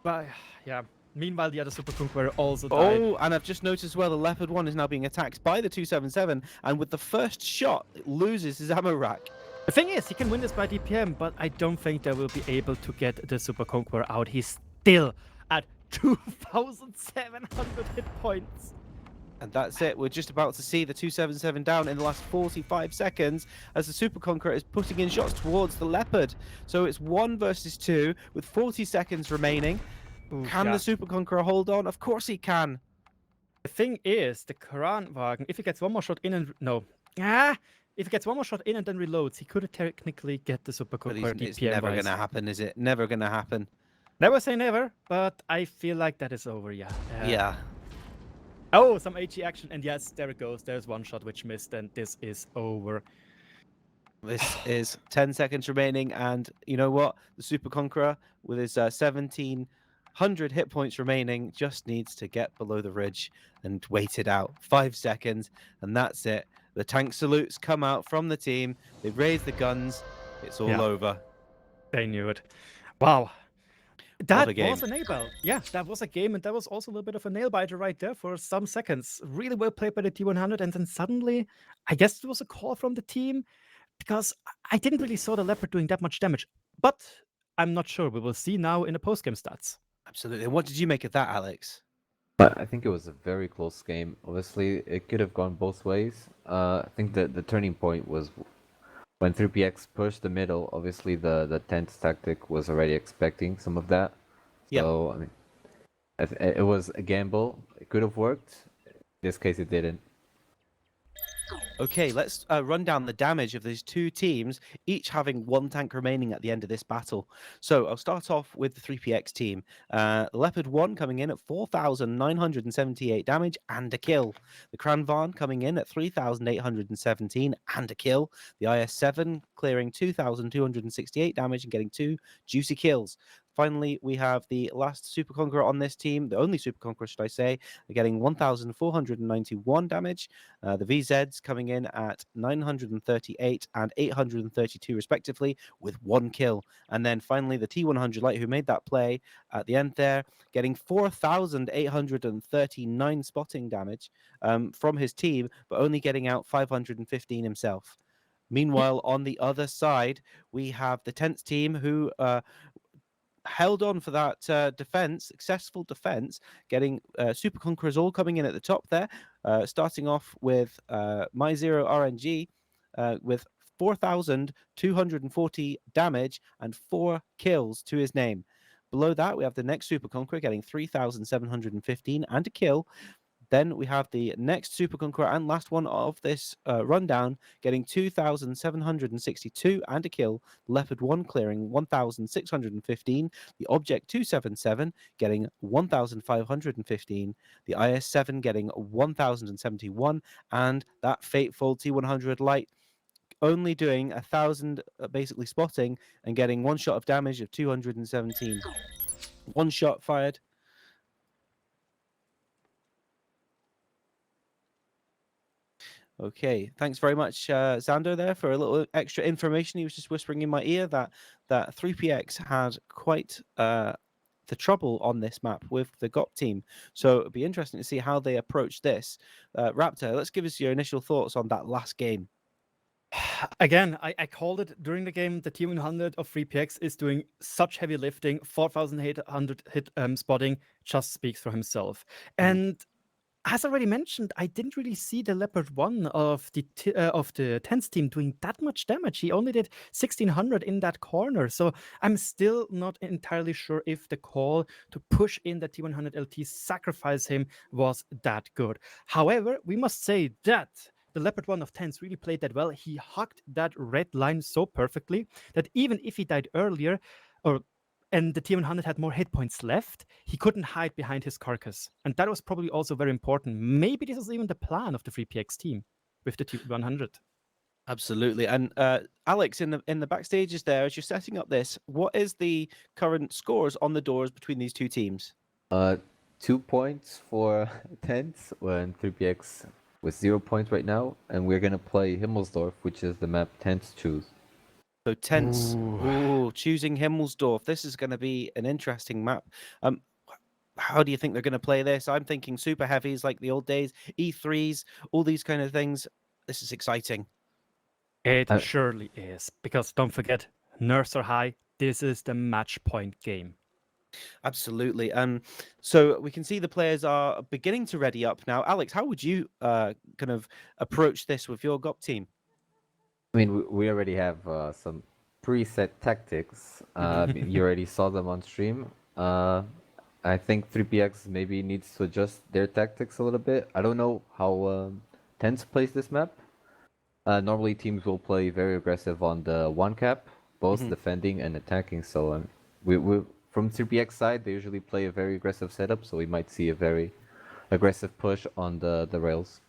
But yeah, meanwhile the other Super Conqueror also died. Oh, and I've just noticed as well the Leopard 1 is now being attacked by the 277, and with the first shot, it loses his ammo rack. The thing is, he can win this by DPM, but I don't think they will be able to get the Super Conqueror out. He's still at 2,700 hit points. And that's it. We're just about to see the 277 down in the last 45 seconds as the Super Conqueror is putting in shots towards the Leopard. So it's 1 versus 2 with 40 seconds remaining. Can the Super Conqueror hold on? Of course he can. The thing is, the Kranwagen, if he gets one more shot in and... No. If he gets one more shot in and then reloads, he could technically get the Super Conqueror DPM. It's never going to happen, is it? Never going to happen. Never say never, but I feel like that is over, yeah. Yeah. Oh, some HE action, and yes, there it goes. There's one shot which missed, and this is over. This is 10 seconds remaining, and you know what? The Super Conqueror, with his 1,700 hit points remaining, just needs to get below the ridge and wait it out. 5 seconds, and that's it. The tank salutes come out from the team. They raise the guns. It's all over. They knew it. Wow. That was a nail. Yeah, that was a game, and that was also a little bit of a nail biter right there for some seconds. Really well played by the T100, and then suddenly, I guess it was a call from the team, because I didn't really saw the Leopard doing that much damage. But I'm not sure. We will see now in the post-game stats. Absolutely. What did you make of that, Alex? But I think it was a very close game. Obviously, it could have gone both ways. I think that the turning point was when 3PX pushed the middle. Obviously, the TENTS tactic was already expecting some of that. So, I mean, it was a gamble. It could have worked. In this case, it didn't. Okay, let's run down the damage of these two teams, each having one tank remaining at the end of this battle. So I'll start off with the 3PX team. Leopard 1 coming in at 4,978 damage and a kill. The Kranvan coming in at 3,817 and a kill. The IS-7 clearing 2,268 damage and getting 2 juicy kills. Finally, we have the last Super Conqueror on this team, the only Super Conqueror, should I say, getting 1,491 damage. The VZs coming in at 938 and 832 respectively with 1 kill. And then finally the T100 Light, who made that play at the end there, getting 4,839 spotting damage from his team, but only getting out 515 himself. Meanwhile, on the other side, we have the TENTS team who held on for that successful defense, getting Super Conquerors all coming in at the top there, starting off with My Zero RNG with 4,240 damage and 4 kills to his name. Below that, we have the next Super Conqueror getting 3,715 and a kill. Then we have the next Super Conqueror and last one of this rundown getting 2,762 and a kill. Leopard 1 clearing 1,615. The Object 277 getting 1,515. The IS-7 getting 1,071. And that fateful T100 Light only doing 1,000 basically spotting and getting 1 shot of damage of 217. 1 shot fired. Okay, thanks very much, Xander, there for a little extra information. He was just whispering in my ear that 3PX had quite the trouble on this map with the GOP team. So it'd be interesting to see how they approach this. Raptor, let's give us your initial thoughts on that last game. Again, I called it during the game. The T100 of 3PX is doing such heavy lifting. 4,800 hit spotting just speaks for himself. And as already mentioned, I didn't really see the Leopard 1 of the TENTS team doing that much damage. He only did 1,600 in that corner. So I'm still not entirely sure if the call to push in the T100 LT, sacrifice him, was that good. However, we must say that the Leopard 1 of TENTS really played that well. He hugged that red line so perfectly that even if he died earlier, and the T100 had more hit points left, he couldn't hide behind his carcass. And that was probably also very important. Maybe this is even the plan of the 3PX team with the T100. Absolutely. And Alex, in the backstages there, as you're setting up this, what is the current scores on the doors between these two teams? 2 points for TENTS and 3PX with 0 points right now. And we're going to play Himmelsdorf, which is the map TENTS choose. So TENTS, choosing Himmelsdorf. This is going to be an interesting map. How do you think they're going to play this? I'm thinking super heavies like the old days, E3s, all these kind of things. This is exciting. It surely is. Because don't forget, nerfs are high. This is the match point game. Absolutely. So we can see the players are beginning to ready up now. Alex, how would you kind of approach this with your GOP team? I mean, we already have some preset tactics. You already saw them on stream. I think 3PX maybe needs to adjust their tactics a little bit. I don't know how TENTS plays this map. Normally teams will play very aggressive on the one cap, both defending and attacking. So we from 3PX side, they usually play a very aggressive setup. So we might see a very aggressive push on the rails.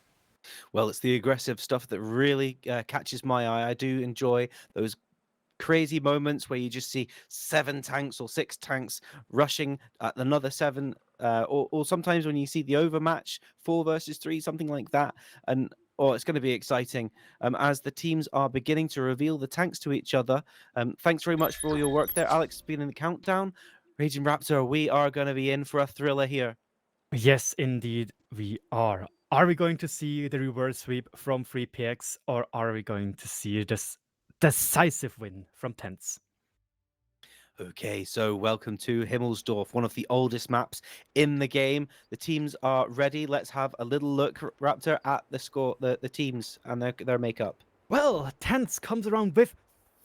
Well, it's the aggressive stuff that really catches my eye. I do enjoy those crazy moments where you just see 7 tanks or 6 tanks rushing at another 7, or sometimes when you see the overmatch 4 versus 3, something like that. And it's going to be exciting as the teams are beginning to reveal the tanks to each other. Thanks very much for all your work there, Alex, being in the countdown. Raging Raptor, we are going to be in for a thriller here. Yes, indeed, we are. Are we going to see the reverse sweep from 3PX, or are we going to see this decisive win from TENTS? Okay, so welcome to Himmelsdorf, one of the oldest maps in the game. The teams are ready. Let's have a little look, Raptor, at the score, the teams and their makeup. Well, TENTS comes around with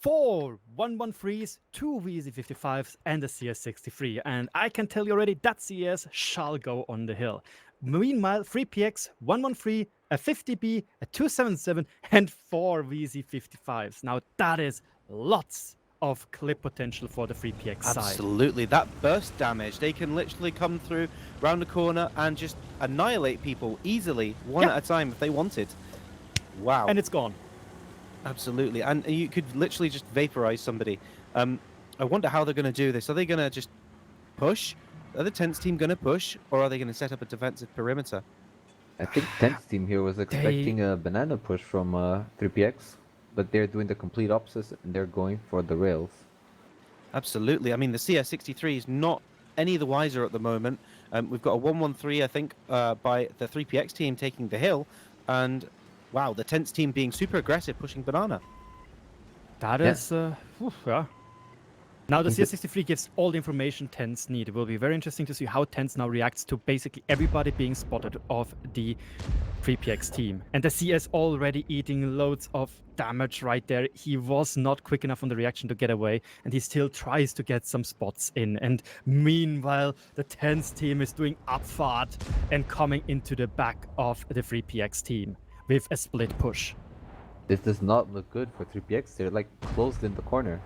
4 113s, 2 VZ55s, and a CS63. And I can tell you already that CS shall go on the hill. Meanwhile, 3PX, 113, a 50B, a 277, and 4 VZ55s. Now that is lots of clip potential for the 3PX side. Absolutely. That burst damage, they can literally come through round the corner and just annihilate people easily, one at a time if they wanted. Wow. And it's gone. Absolutely. And you could literally just vaporize somebody. I wonder how they're going to do this. Are they going to just push? Are the TENTS team going to push? Or are they going to set up a defensive perimeter? I think TENTS team here was expecting a banana push from 3PX, but they're doing the complete opposite and they're going for the rails. Absolutely. I mean, the CS63 is not any the wiser at the moment. We've got a 113, I think, by the 3PX team taking the hill. And wow, the TENTS team being super aggressive, pushing banana. That is, yeah. Now the CS63 gives all the information TENTS need. It will be very interesting to see how TENTS now reacts to basically everybody being spotted of the 3PX team. And the CS already eating loads of damage right there. He was not quick enough on the reaction to get away, and he still tries to get some spots in. And meanwhile, the TENTS team is doing upfart and coming into the back of the 3PX team with a split push. This does not look good for 3PX. They're like closed in the corner.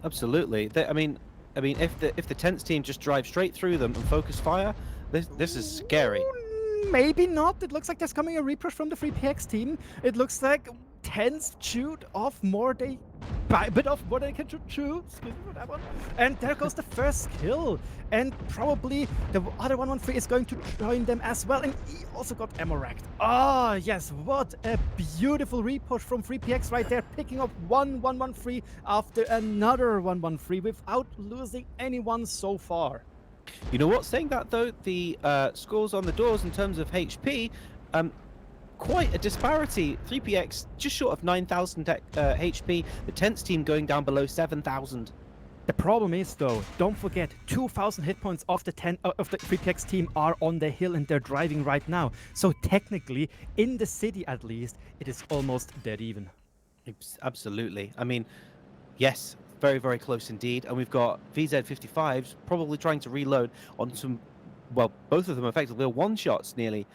Absolutely. I mean, if the TENTS team just drive straight through them and focus fire, this is scary. Maybe not. It looks like there's coming a repush from the 3PX team. It looks like TENTS chewed off more they bit off more they can chew. Excuse me for that one. And there goes the first kill. And probably the other 113 is going to join them as well. And he also got ammo racked. Ah, yes, what a beautiful repush from 3PX right there, picking up one 113 after another 113 without losing anyone so far. You know what? Saying that though, the scores on the doors in terms of HP, quite a disparity. 3PX just short of 9,000 HP. The TENTS team going down below 7,000. The problem is though, don't forget 2,000 hit points of the 3PX team are on the hill and they're driving right now. So technically, in the city at least, it is almost dead even. Absolutely. I mean, yes, very, very close indeed. And we've got VZ55s probably trying to reload on some, well, both of them effectively are one-shots nearly.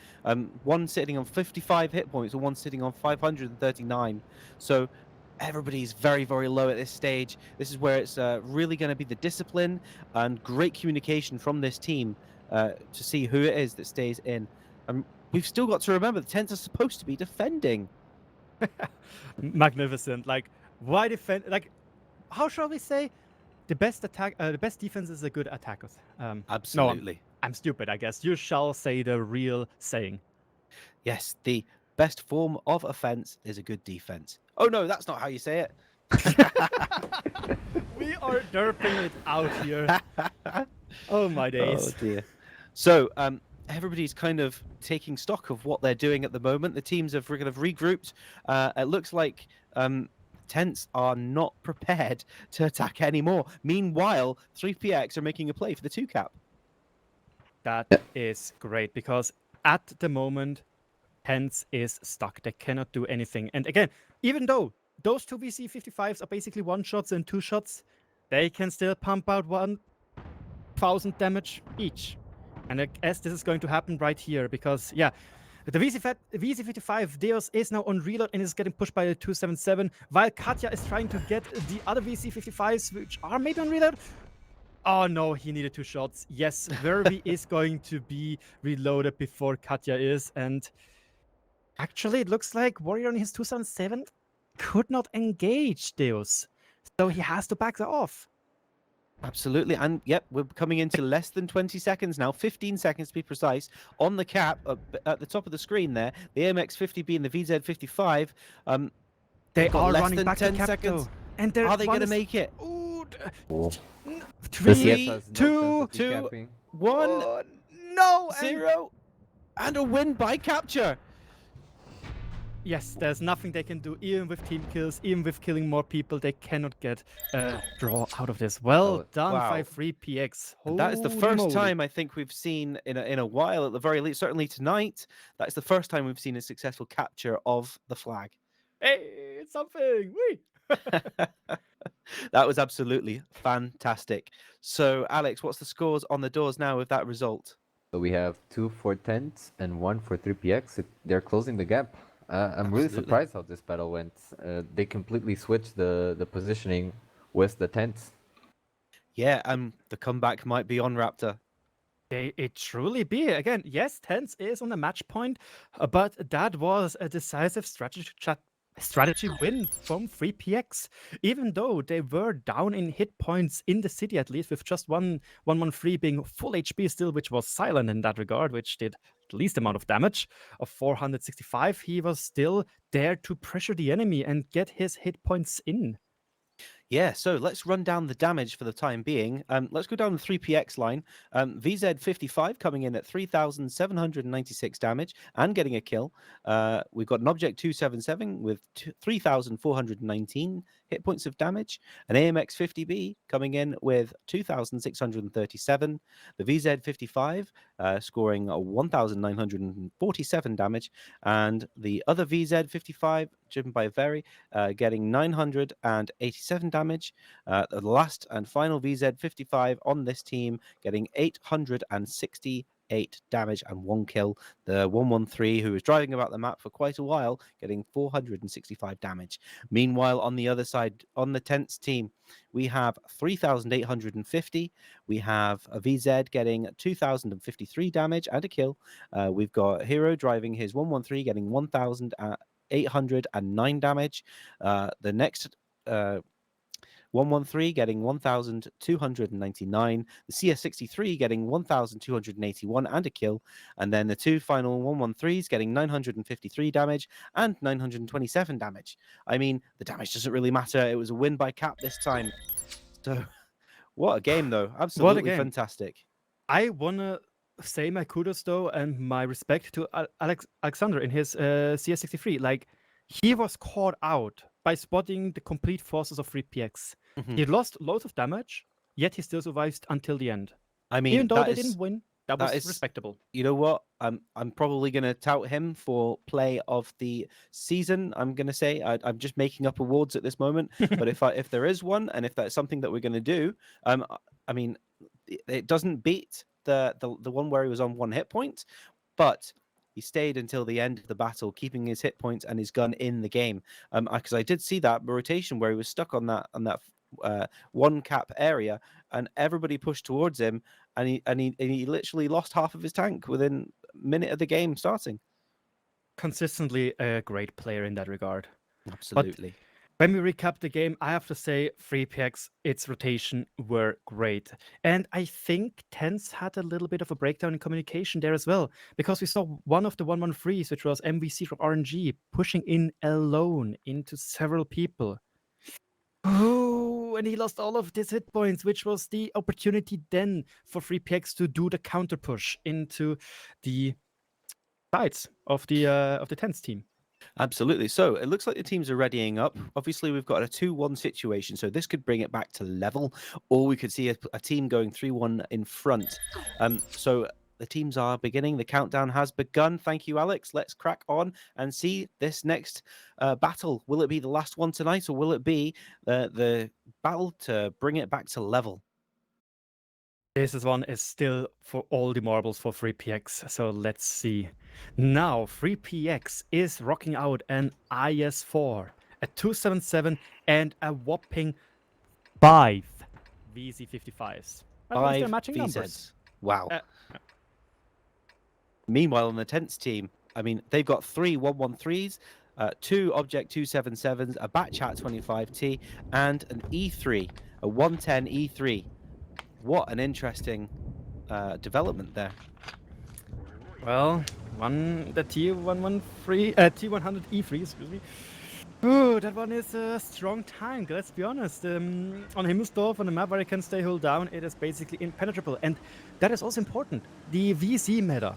One sitting on 55 hit points and one sitting on 539. So everybody's very, very low at this stage. This is where it's really going to be the discipline and great communication from this team to see who it is that stays in. We've still got to remember the TENTS are supposed to be defending. Magnificent. Like, why defend? Like, how shall we say? The best attack, the best defense is a good attack. Absolutely. No, I'm stupid, I guess. You shall say the real saying. Yes, the best form of offense is a good defense. Oh no, that's not how you say it. We are derping it out here. Oh my days. Oh dear. So everybody's kind of taking stock of what they're doing at the moment. The teams have kind of regrouped. It looks like TENTS are not prepared to attack anymore. Meanwhile, 3PX are making a play for the 2-cap. That is great because at the moment, TENTS is stuck. They cannot do anything. And again, even though those two VC55s are basically one-shots and two-shots, they can still pump out 1,000 damage each. And I guess this is going to happen right here because, yeah, the VC55 Deus is now on reload and is getting pushed by the 277, while Katya is trying to get the other VC55s, which are maybe on reload. Oh no, he needed 2 shots. Yes, Verby is going to be reloaded before Katya is, and actually it looks like Warrior on his 277 could not engage Deus, so he has to back that off. Absolutely, and yep, we're coming into less than 20 seconds now, 15 seconds to be precise, on the cap at the top of the screen there, the AMX-50B and the VZ-55. They got are less running than back 10 to cap seconds. though. And Are they going to make it? Ooh, Oh. 3, two, 2, 1, no, 0, and a win by capture. Yes, there's nothing they can do, even with team kills, even with killing more people, they cannot get a draw out of this. Well done wow. by 3PX. And that is the Holy first moly. time I think we've seen in a while, at the very least, certainly tonight, that is the first time we've seen a successful capture of the flag. Hey, it's something. Whee! That was absolutely fantastic. So, Alex, what's the scores on the doors now with that result? So we have 2 for TENTS and 1 for 3PX. They're closing the gap. I'm really Absolutely. surprised how this battle went. They completely switched the positioning with the TENTS. Yeah, the comeback might be on, Raptor. It truly be. Again, yes, TENTS is on the match point, but that was a decisive strategy win from 3PX. Even though they were down in hit points in the city, at least with just 113 being full HP still, which was silent in that regard, which did the least amount of damage of 465, he was still there to pressure the enemy and get his hit points in. Yeah, so let's run down the damage for the time being. Let's go down the 3PX line. VZ55 coming in at 3,796 damage and getting a kill. We've got an Object 277 with 3,419 hit points of damage. An AMX 50B coming in with 2,637. The VZ55 scoring 1,947 damage. And the other VZ55, driven by Very, getting 987 damage. The last and final VZ55 on this team getting 868 damage and 1 kill. The 113, who was driving about the map for quite a while, getting 465 damage. Meanwhile, on the other side, on the TENTS team, we have 3,850. We have a VZ getting 2,053 damage and a kill. We've got Hero driving his 113, getting 1,809 damage. The next 113 getting 1,299, the CS63 getting 1,281 and a kill, and then the two final 113s getting 953 damage and 927 damage. I mean, the damage doesn't really matter. It was a win by cap this time. So, what a game, though. Absolutely game. Fantastic. I want to say my kudos, though, and my respect to Alexander in his CS63. Like, he was caught out by spotting the complete forces of 3PX. He lost loads of damage, yet he still survived until the end. I mean, even though they didn't win, that was respectable. You know what? I'm probably going to tout him for play of the season. I'm going to say I'm just making up awards at this moment. But if there is one, and if that's something that we're going to do, I mean, it doesn't beat the one where he was on 1 hit point, but he stayed until the end of the battle, keeping his hit points and his gun in the game. Because I did see that rotation where he was stuck on that one cap area, and everybody pushed towards him, and he literally lost half of his tank within a minute of the game starting. Consistently a great player in that regard. Absolutely. But when we recap the game, I have to say 3PX, its rotation were great. And I think TENTS had a little bit of a breakdown in communication there as well, because we saw one of the 113s, which was MVC from RNG, pushing in alone into several people. Oh, and he lost all of his hit points, which was the opportunity then for 3PX to do the counter push into the sides of the TENTS team. Absolutely. So it looks like the teams are readying up. Obviously, we've got a 2-1 situation, so this could bring it back to level, or we could see a team going 3-1 in front. So the teams are beginning. The countdown has begun. Thank you, Alex. Let's crack on and see this next battle. Will it be the last one tonight, or will it be the battle to bring it back to level? This one is still for all the marbles for 3PX, so let's see. Now, 3PX is rocking out an IS-4, a 277, and a whopping 5 VZ55s. 5 matching VZs. numbers. Wow. Meanwhile, on the TENTS team, I mean, they've got 3 113s, 2 Object 277s, a Batchat 25T, and an E3, a 110 E3. What an interesting development there. Well, the T113, T100 E3, excuse me. Ooh, that one is a strong tank, let's be honest. On Himmelsdorf, on a map where I can stay hold down, it is basically impenetrable. And that is also important. The VZ meta,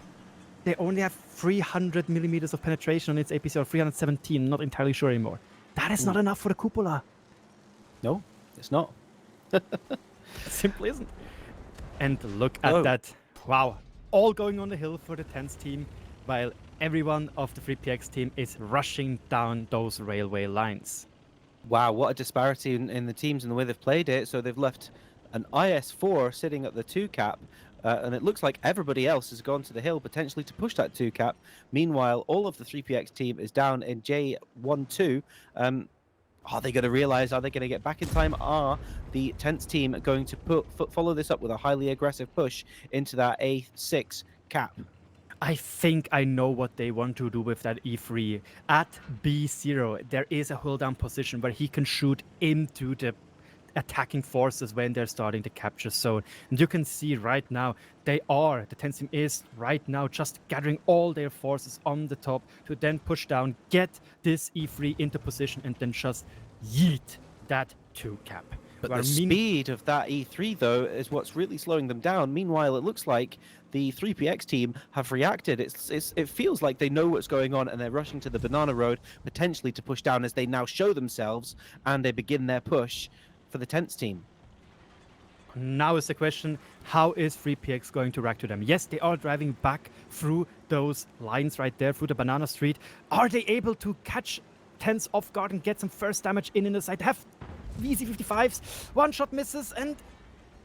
they only have 300 millimeters of penetration on its APC, or 317, not entirely sure anymore. That is not enough for the cupola. No, it's not. Simply isn't. And look at that. Wow. All going on the hill for the TENTS team, while everyone of the 3PX team is rushing down those railway lines. Wow, what a disparity in the teams and the way they've played it. So they've left an IS-4 sitting at the 2 cap, and it looks like everybody else has gone to the hill potentially to push that 2-cap. Meanwhile, all of the 3PX team is down in J12. Are they going to realize? Are they going to get back in time? Are the TENTS team going to follow this up with a highly aggressive push into that A6 cap? I think I know what they want to do with that E3. At B0, there is a hold down position where he can shoot into the attacking forces when they're starting to capture zone. And you can see right now, the TENTS team is right now just gathering all their forces on the top to then push down, get this E3 into position, and then just yeet that 2-cap. But the speed of that E3, though, is what's really slowing them down. Meanwhile, it looks like the 3PX team have reacted. It feels like they know what's going on, and they're rushing to the banana road, potentially to push down as they now show themselves, and they begin their push for the TENTS team. Now is the question, how is 3PX going to react to them? Yes, they are driving back through those lines right there, through the banana street. Are they able to catch TENTS off guard and get some first damage in the side? Have VZ55s, one shot misses, and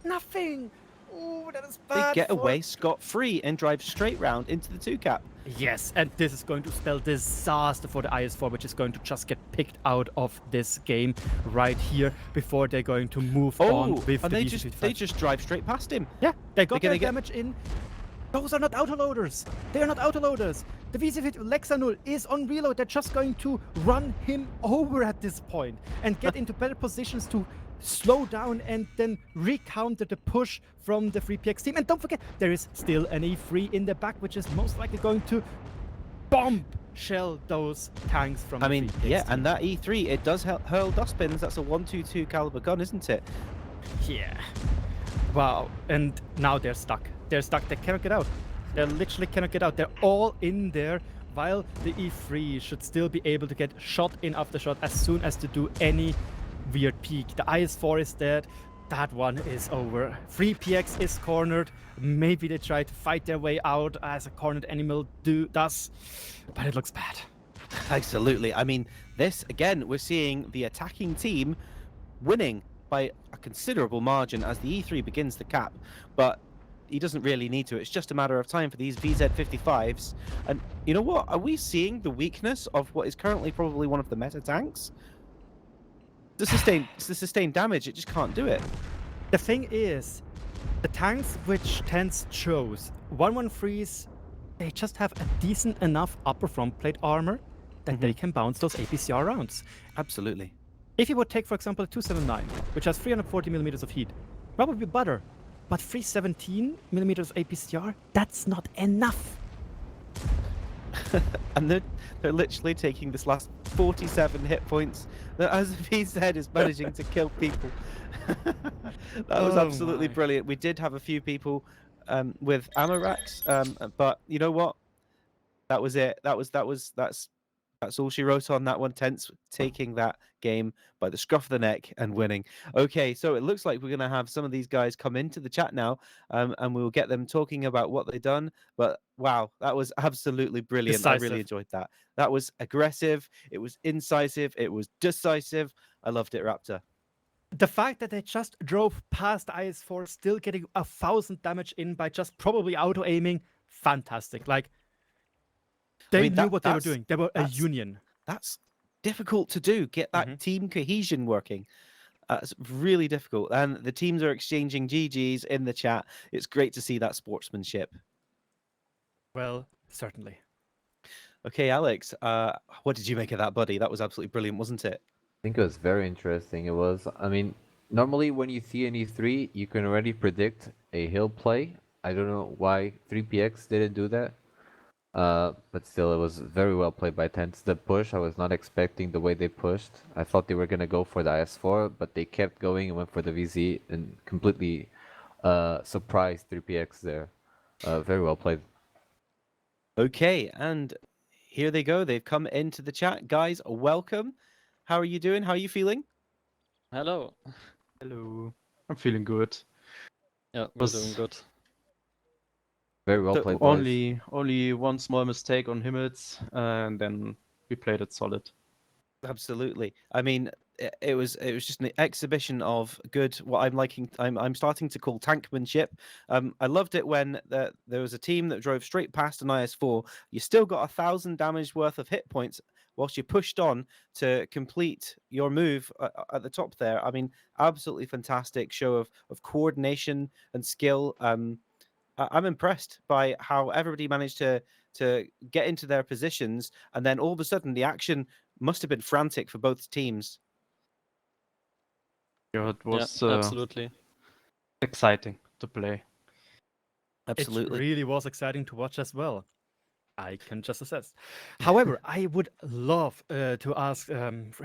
nothing. Ooh, that is bad. They get away scot-free and drive straight round into the 2-cap. Yes, and this is going to spell disaster for the IS4, which is going to just get picked out of this game right here before they're going to move on with and the they just drive straight past him. Yeah, they got their damage in. Those are not autoloaders. They are not autoloaders. The VZ50 Lexanul is on reload. They're just going to run him over at this point and get into better positions to slow down and then recounter the push from the 3PX team. And don't forget, there is still an E3 in the back, which is most likely going to bomb shell those tanks from the 3PX team. And that E3, it does hurl dustbins. That's a 122 caliber gun, isn't it? Yeah. Wow. And now they're stuck. They're stuck. They cannot get out. They literally cannot get out. They're all in there, while the E3 should still be able to get shot in after shot as soon as to do any weird peek. The IS4 is dead. That one is over. 3PX is cornered. Maybe they try to fight their way out as a cornered animal does, but it looks bad. Absolutely. I mean, this, again, we're seeing the attacking team winning by a considerable margin as the E3 begins the cap, but he doesn't really need to. It's just a matter of time for these VZ55s. And you know what? Are we seeing the weakness of what is currently probably one of the meta tanks? The sustained damage, it just can't do it. The thing is, the tanks which TENTS chose, 113s, they just have a decent enough upper front plate armor that they can bounce those APCR rounds. Absolutely. If you would take, for example, a 279, which has 340 millimeters of heat, probably better. But 317 millimeters APCR, that's not enough. And they're literally taking this last 47 hit points that, as he said, is managing to kill people. That was absolutely brilliant. We did have a few people with ammo racks, but you know what? That was it. That's all she wrote on that one. TENTS taking that game by the scruff of the neck and winning. Okay, so it looks like we're going to have some of these guys come into the chat now, and we'll get them talking about what they've done. But wow, that was absolutely brilliant. Decisive. I really enjoyed that. That was aggressive. It was incisive. It was decisive. I loved it, Raptor. The fact that they just drove past IS4, still getting 1,000 damage in by just probably auto-aiming, fantastic. Like, they knew what they were doing. They were a union. That's difficult to do. Get that team cohesion working. It's really difficult. And the teams are exchanging GGs in the chat. It's great to see that sportsmanship. Well, certainly. Okay, Alex, what did you make of that, buddy? That was absolutely brilliant, wasn't it? I think it was very interesting. It was, I mean, normally when you see an E3, you can already predict a hill play. I don't know why 3PX didn't do that. But still, it was very well played by TENTS. The push, I was not expecting the way they pushed. I thought they were going to go for the IS4, but they kept going and went for the VZ and completely surprised 3PX there. Very well played. Okay, and here they go. They've come into the chat. Guys, welcome. How are you doing? How are you feeling? Hello. Hello. I'm feeling good. Yeah, we're doing good. Very well played. Boys. Only one small mistake on Himmels, and then we played it solid. Absolutely. I mean, it was just an exhibition of good. What I'm liking, I'm starting to call tankmanship. I loved it when there was a team that drove straight past an IS4. You still got 1,000 damage worth of hit points whilst you pushed on to complete your move at the top there. I mean, absolutely fantastic show of coordination and skill. I'm impressed by how everybody managed to get into their positions, and then all of a sudden the action must have been frantic for both teams. Yeah, it Yeah, was absolutely. exciting to play. Absolutely. It really was exciting to watch as well. I can just assess. However, I would love to ask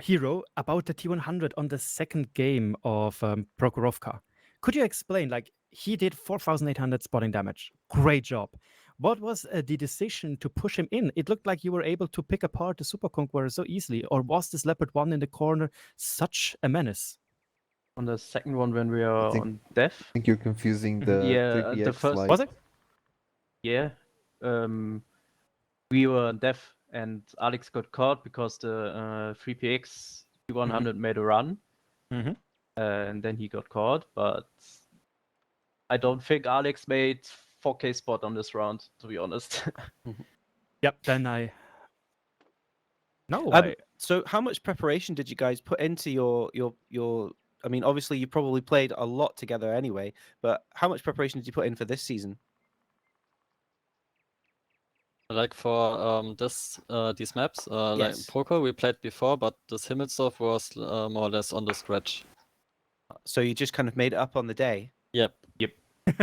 Hero about the T100 on the second game of Prokhorovka. Could you explain, like, he did 4,800 spotting damage. Great job. What was the decision to push him in? It looked like you were able to pick apart the Super Conqueror so easily. Or was this Leopard 1 in the corner such a menace? On the second one, when we are think- on death, I think you're confusing the yeah, 3PX the first like Was it? yeah, we were on death, and Alex got caught because the 3PX T100 made a run, Mhm. and then he got caught. But I don't think Alex made 4K spot on this round, to be honest. Yep, then I... No, So how much preparation did you guys put into your I mean, obviously you probably played a lot together anyway, but how much preparation did you put in for this season? Like for these maps, like Yes. Poker we played before, but this Himmelsdorf was more or less on the scratch. So you just kind of made it up on the day. Yep.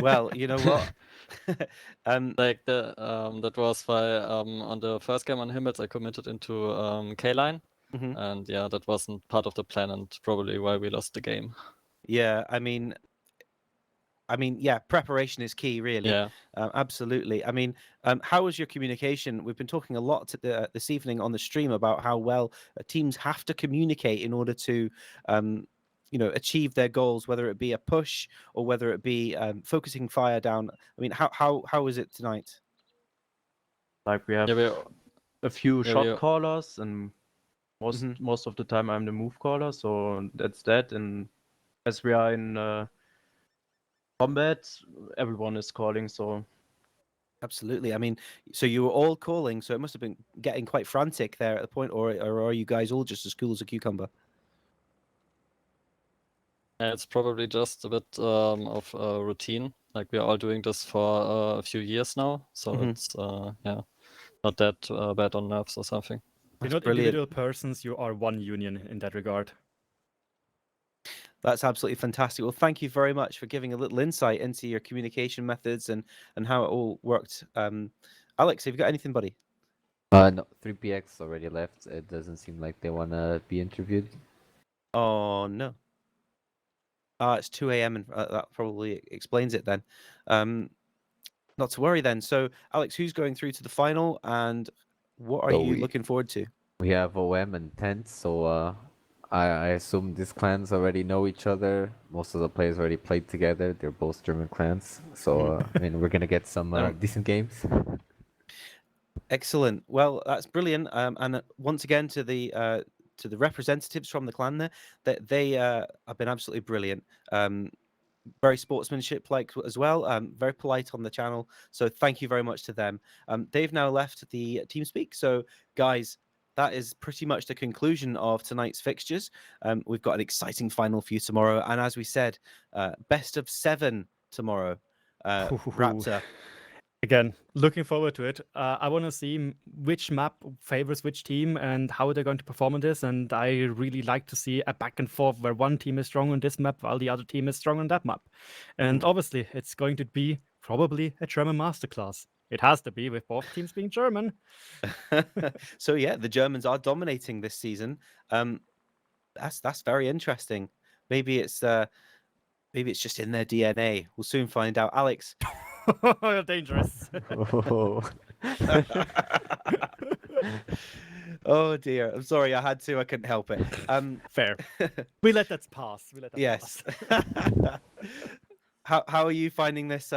Well, you know what? Like that was why on the first game on Himmels I committed into K-line, Mhm. and yeah, that wasn't part of the plan and probably why we lost the game. Yeah, I mean, yeah, preparation is key, really. Yeah. Absolutely. I mean, how was your communication? We've been talking a lot this evening on the stream about how well teams have to communicate in order to, achieve their goals, whether it be a push or whether it be focusing fire down. I mean, how is it tonight? Like we have Yeah, a few yeah, shot callers, and Mhm. most of the time I'm the move caller, so that's that. And as we are in combat, everyone is calling, so Absolutely. I mean, so you were all calling, so it must have been getting quite frantic there at the point, or are you guys all just as cool as a cucumber? yeah, it's probably just a bit of a routine. Like we are all doing this for a few years now, so Mhm. it's yeah, not that bad on nerves or something. you're That's not brilliant. individual persons, you are one union in that regard. That's absolutely fantastic. Well, thank you very much for giving a little insight into your communication methods and how it all worked. Alex, have you got anything, buddy? no, 3PX already left. It doesn't seem like they wanna be interviewed. Oh no. It's 2 a.m. and that probably explains it then. Not to worry then. So, Alex, who's going through to the final, and what are So you looking forward to? we have OM and TENTS, so I assume these clans already know each other. Most of the players already played together. They're both German clans, so I mean we're gonna get some decent games. Excellent. Well, that's brilliant. And once again to the representatives from the clan there, that they have been absolutely brilliant. Very sportsmanship like as well. Very polite on the channel. So thank you very much to them. They've now left the TeamSpeak. So guys, that is pretty much the conclusion of tonight's fixtures. We've got an exciting final for you tomorrow, and as we said, best of 7 tomorrow. Raptor. Again, looking forward to it. I want to see which map favors which team and how they're going to perform on this. And I really like to see a back and forth where one team is strong on this map while the other team is strong on that map. And obviously, it's going to be probably a German masterclass. It has to be with both teams being German. So yeah, the Germans are dominating this season. That's very interesting. Maybe it's just in their DNA. We'll soon find out. Alex. Dangerous. Oh dear. I'm sorry. I had to. I couldn't help it. Fair. We let that pass. Yes. How are you finding this?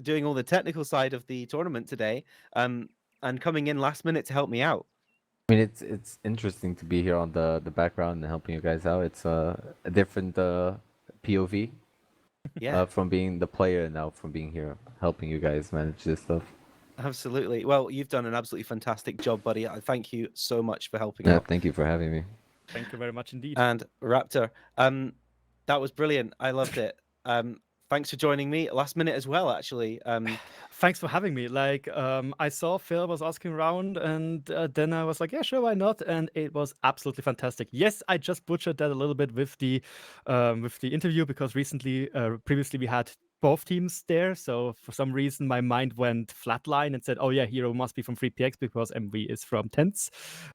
Doing all the technical side of the tournament today, and coming in last minute to help me out. I mean, it's interesting to be here on the background and helping you guys out. It's a different POV Yeah, from being the player and now from being here helping you guys manage this stuff. absolutely. Well, you've done an absolutely fantastic job, buddy. I thank you so much for helping Yeah, out. thank you for having me. Thank you very much indeed. And Raptor, that was brilliant. I loved it. Thanks for joining me last minute as well, actually. Thanks for having me. Like, I saw Phil was asking around, and then I was like, yeah, sure, why not? And it was absolutely fantastic. Yes, I just butchered that a little bit with the interview because previously we had both teams there. So for some reason, my mind went flatline and said, oh yeah, Hero must be from 3PX because MV is from TENTS.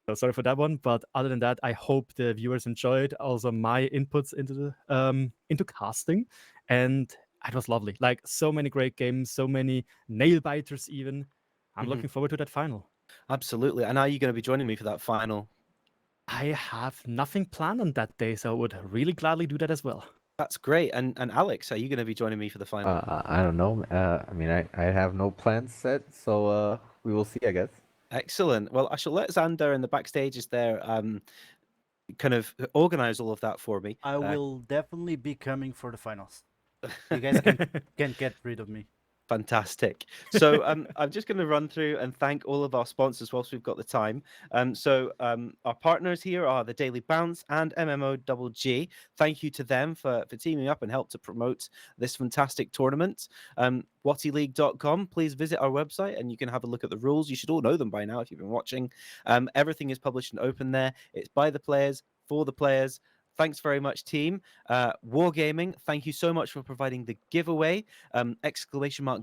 So sorry for that one. But other than that, I hope the viewers enjoyed also my inputs into casting, and it was lovely. Like so many great games, so many nail biters even. I'm looking forward to that final. Absolutely. And are you going to be joining me for that final? I have nothing planned on that day, so I would really gladly do that as well. That's great. And Alex, are you going to be joining me for the final? I don't know. I mean, I have no plans set, so we will see, I guess. Excellent. Well, I shall let Xander in the backstages there kind of organize all of that for me. I will definitely be coming for the finals. You guys can't get rid of me. Fantastic. So I'm just going to run through and thank all of our sponsors whilst we've got the time. Our partners here are the Daily Bounce and MMOGG. Thank you to them for teaming up and help to promote this fantastic tournament. WoTiLeague.com. Please visit our website and you can have a look at the rules. You should all know them by now if you've been watching. Everything is published and open there. It's by the players, for the players. Thanks very much, team. Wargaming, thank you so much for providing the giveaway,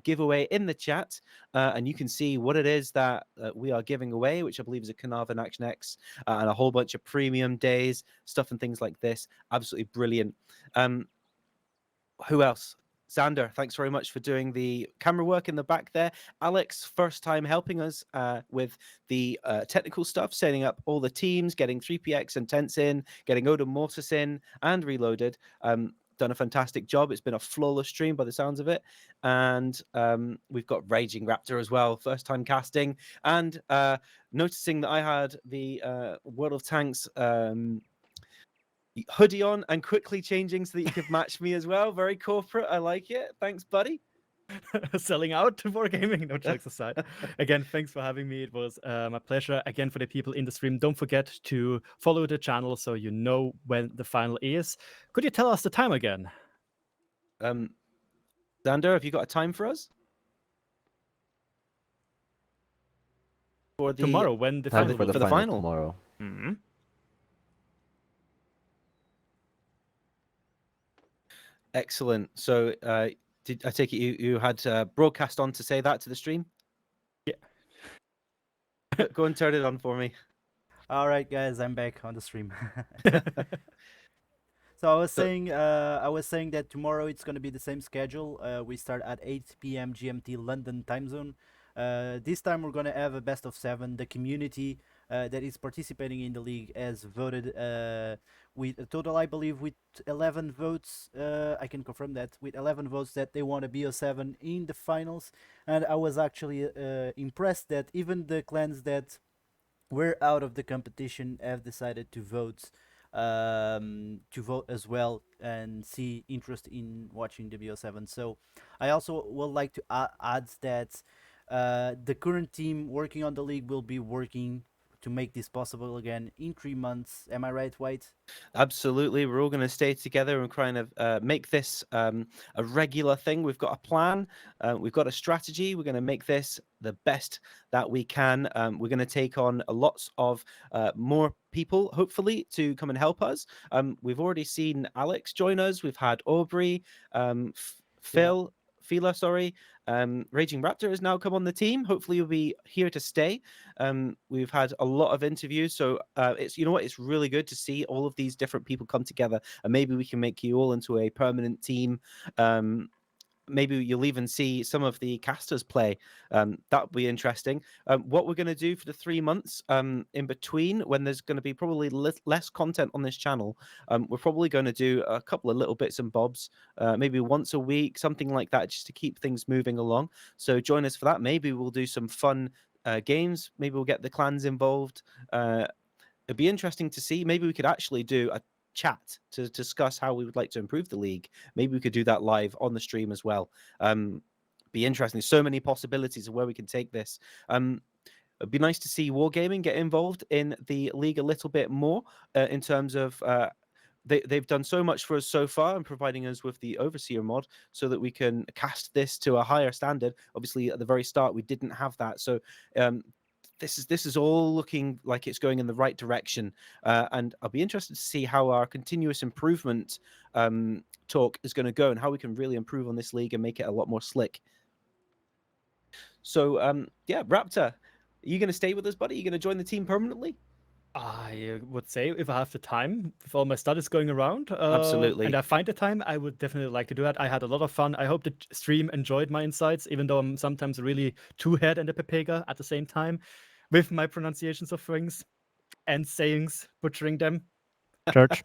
!giveaway in the chat. And you can see what it is that we are giving away, which I believe is a Carnarvon Action X and a whole bunch of premium days, stuff and things like this. Absolutely brilliant. Who else? Xander, thanks very much for doing the camera work in the back there. Alex, first time helping us with the technical stuff, setting up all the teams, getting 3PX and TENTS in, getting Odin Mortis in and Reloaded. Done a fantastic job. It's been a flawless stream by the sounds of it. And we've got Raging Raptor as well, first time casting. And noticing that I had the World of Tanks hoodie on and quickly changing so that you could match me as well. Very corporate. I like it. Thanks, buddy. Selling out for gaming. No jokes aside. Again, thanks for having me. It was my pleasure. Again, for the people in the stream, don't forget to follow the channel so you know when the final is. Could you tell us the time again? Xander, have you got a time for us? For the Tomorrow, when the Time final for will the be. final tomorrow. Mm-hmm. Excellent. So did I take it you had broadcast on to say that to the stream? Yeah. Go and turn it on for me. All right, guys, I'm back on the stream. So I was saying that tomorrow it's gonna be the same schedule. We start at 8 p.m. GMT London time zone. This time we're gonna have a best of 7. The community that is participating in the league has voted with a total, I believe, with 11 votes. I can confirm that with 11 votes that they want a BO7 in the finals. And I was actually impressed that even the clans that were out of the competition have decided to vote as well and see interest in watching the BO7. So I also would like to add that the current team working on the league will be working to make this possible again in 3 months. Am I right, White? Absolutely. We're all going to stay together and kind of make this a regular thing. We've got a plan. We've got a strategy. We're going to make this the best that we can. We're going to take on lots of more people, hopefully, to come and help us. We've already seen Alex join us. We've had Aubrey, Fila, sorry. Raging Raptor has now come on the team. Hopefully you'll be here to stay. We've had a lot of interviews, so it's, you know what, it's really good to see all of these different people come together, and maybe we can make you all into a permanent team maybe you'll even see some of the casters play. That would be interesting. What we're going to do for the 3 months in between, when there's going to be probably less content on this channel, we're probably going to do a couple of little bits and bobs, maybe once a week, something like that, just to keep things moving along. So join us for that. Maybe we'll do some fun games. Maybe we'll get the clans involved. It'd be interesting to see. Maybe we could actually do a chat to discuss how we would like to improve the league. Maybe we could do that live on the stream as well. Be interesting. There's so many possibilities of where we can take this. It'd be nice to see Wargaming get involved in the league a little bit more in terms of they've done so much for us so far and providing us with the Overseer mod so that we can cast this to a higher standard. Obviously, at the very start, we didn't have that. So this is all looking like it's going in the right direction, and I'll be interested to see how our continuous improvement talk is going to go and how we can really improve on this league and make it a lot more slick. So yeah, Raptor, are you going to stay with us, buddy? Are you going to join the team permanently? I would say if I have the time, with all my studies going around, Absolutely. and I find the time, I would definitely like to do that. I had a lot of fun. I hope the stream enjoyed my insights, even though I'm sometimes really two-head and a pepega at the same time with my pronunciations of things and sayings, butchering them. Church.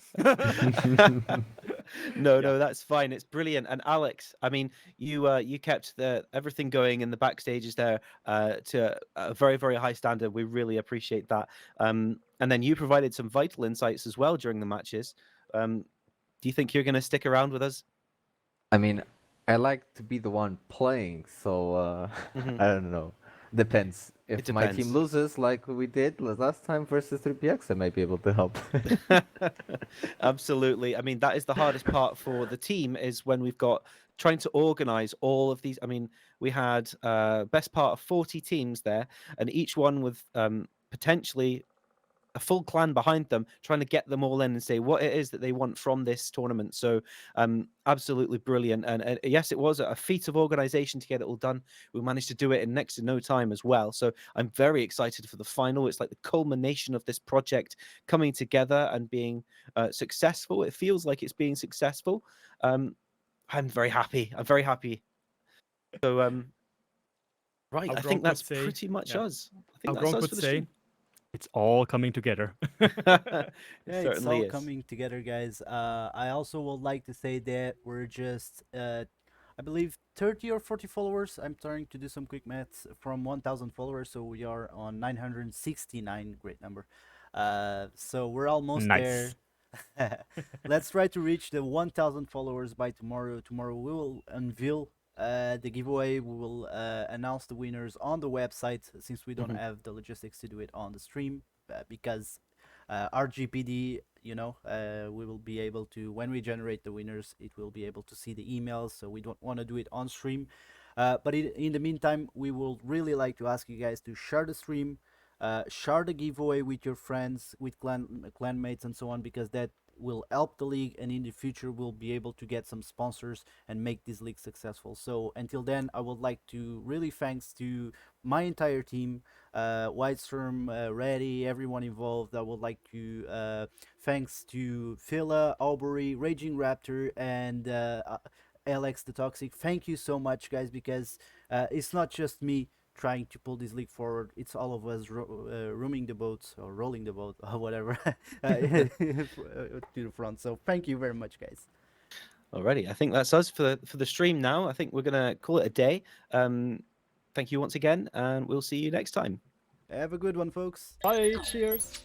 No, that's fine. It's brilliant. And Alex, I mean, you kept everything going in the backstages there to a very, very high standard. We really appreciate that. And then you provided some vital insights as well during the matches. Do you think you're going to stick around with us? I mean, I like to be the one playing, so I don't know. Depends. If my team depends. loses like we did last time versus 3PX, I might be able to help. Absolutely. I mean, that is the hardest part for the team, is when we've got trying to organize all of these. I mean, we had best part of 40 teams there, and each one with potentially a full clan behind them, trying to get them all in and say what it is that they want from this tournament. So absolutely brilliant. And yes, it was a feat of organization to get it all done. We managed to do it in next to no time as well. So I'm very excited for the final. It's like the culmination of this project coming together and being successful. It feels like it's being successful. I'm very happy. I'm very happy. So right, I think that's pretty much us. I think that's us for the stream. It's all coming together. Yeah, it's all coming together, guys. I also would like to say that we're just, I believe, 30 or 40 followers. I'm trying to do some quick maths from 1,000 followers, so we are on 969. Great number. So we're almost there. Let's try to reach the 1,000 followers by tomorrow. Tomorrow we will unveil the giveaway. We will announce the winners on the website, since we don't have the logistics to do it on the stream, because RGPD, you know, we will be able to, when we generate the winners, it will be able to see the emails, so we don't want to do it on stream. But in the meantime, we will really like to ask you guys to share the stream, share the giveaway with your friends, with clanmates and so on, because that will help the league, and in the future we'll be able to get some sponsors and make this league successful. So until then, I would like to really thanks to my entire team, Whitestorm, Reddy, everyone involved. I would like to thanks to Phila, Aubrey, Raging Raptor, and Alex the Toxic. Thank you so much, guys, because it's not just me trying to pull this league forward. It's all of us rooming the boat or rolling the boat or whatever to the front. So thank you very much, guys. Alrighty, I think that's us for the stream now. I think we're gonna call it a day. Thank you once again, and we'll see you next time. Have a good one, folks. Bye. Cheers.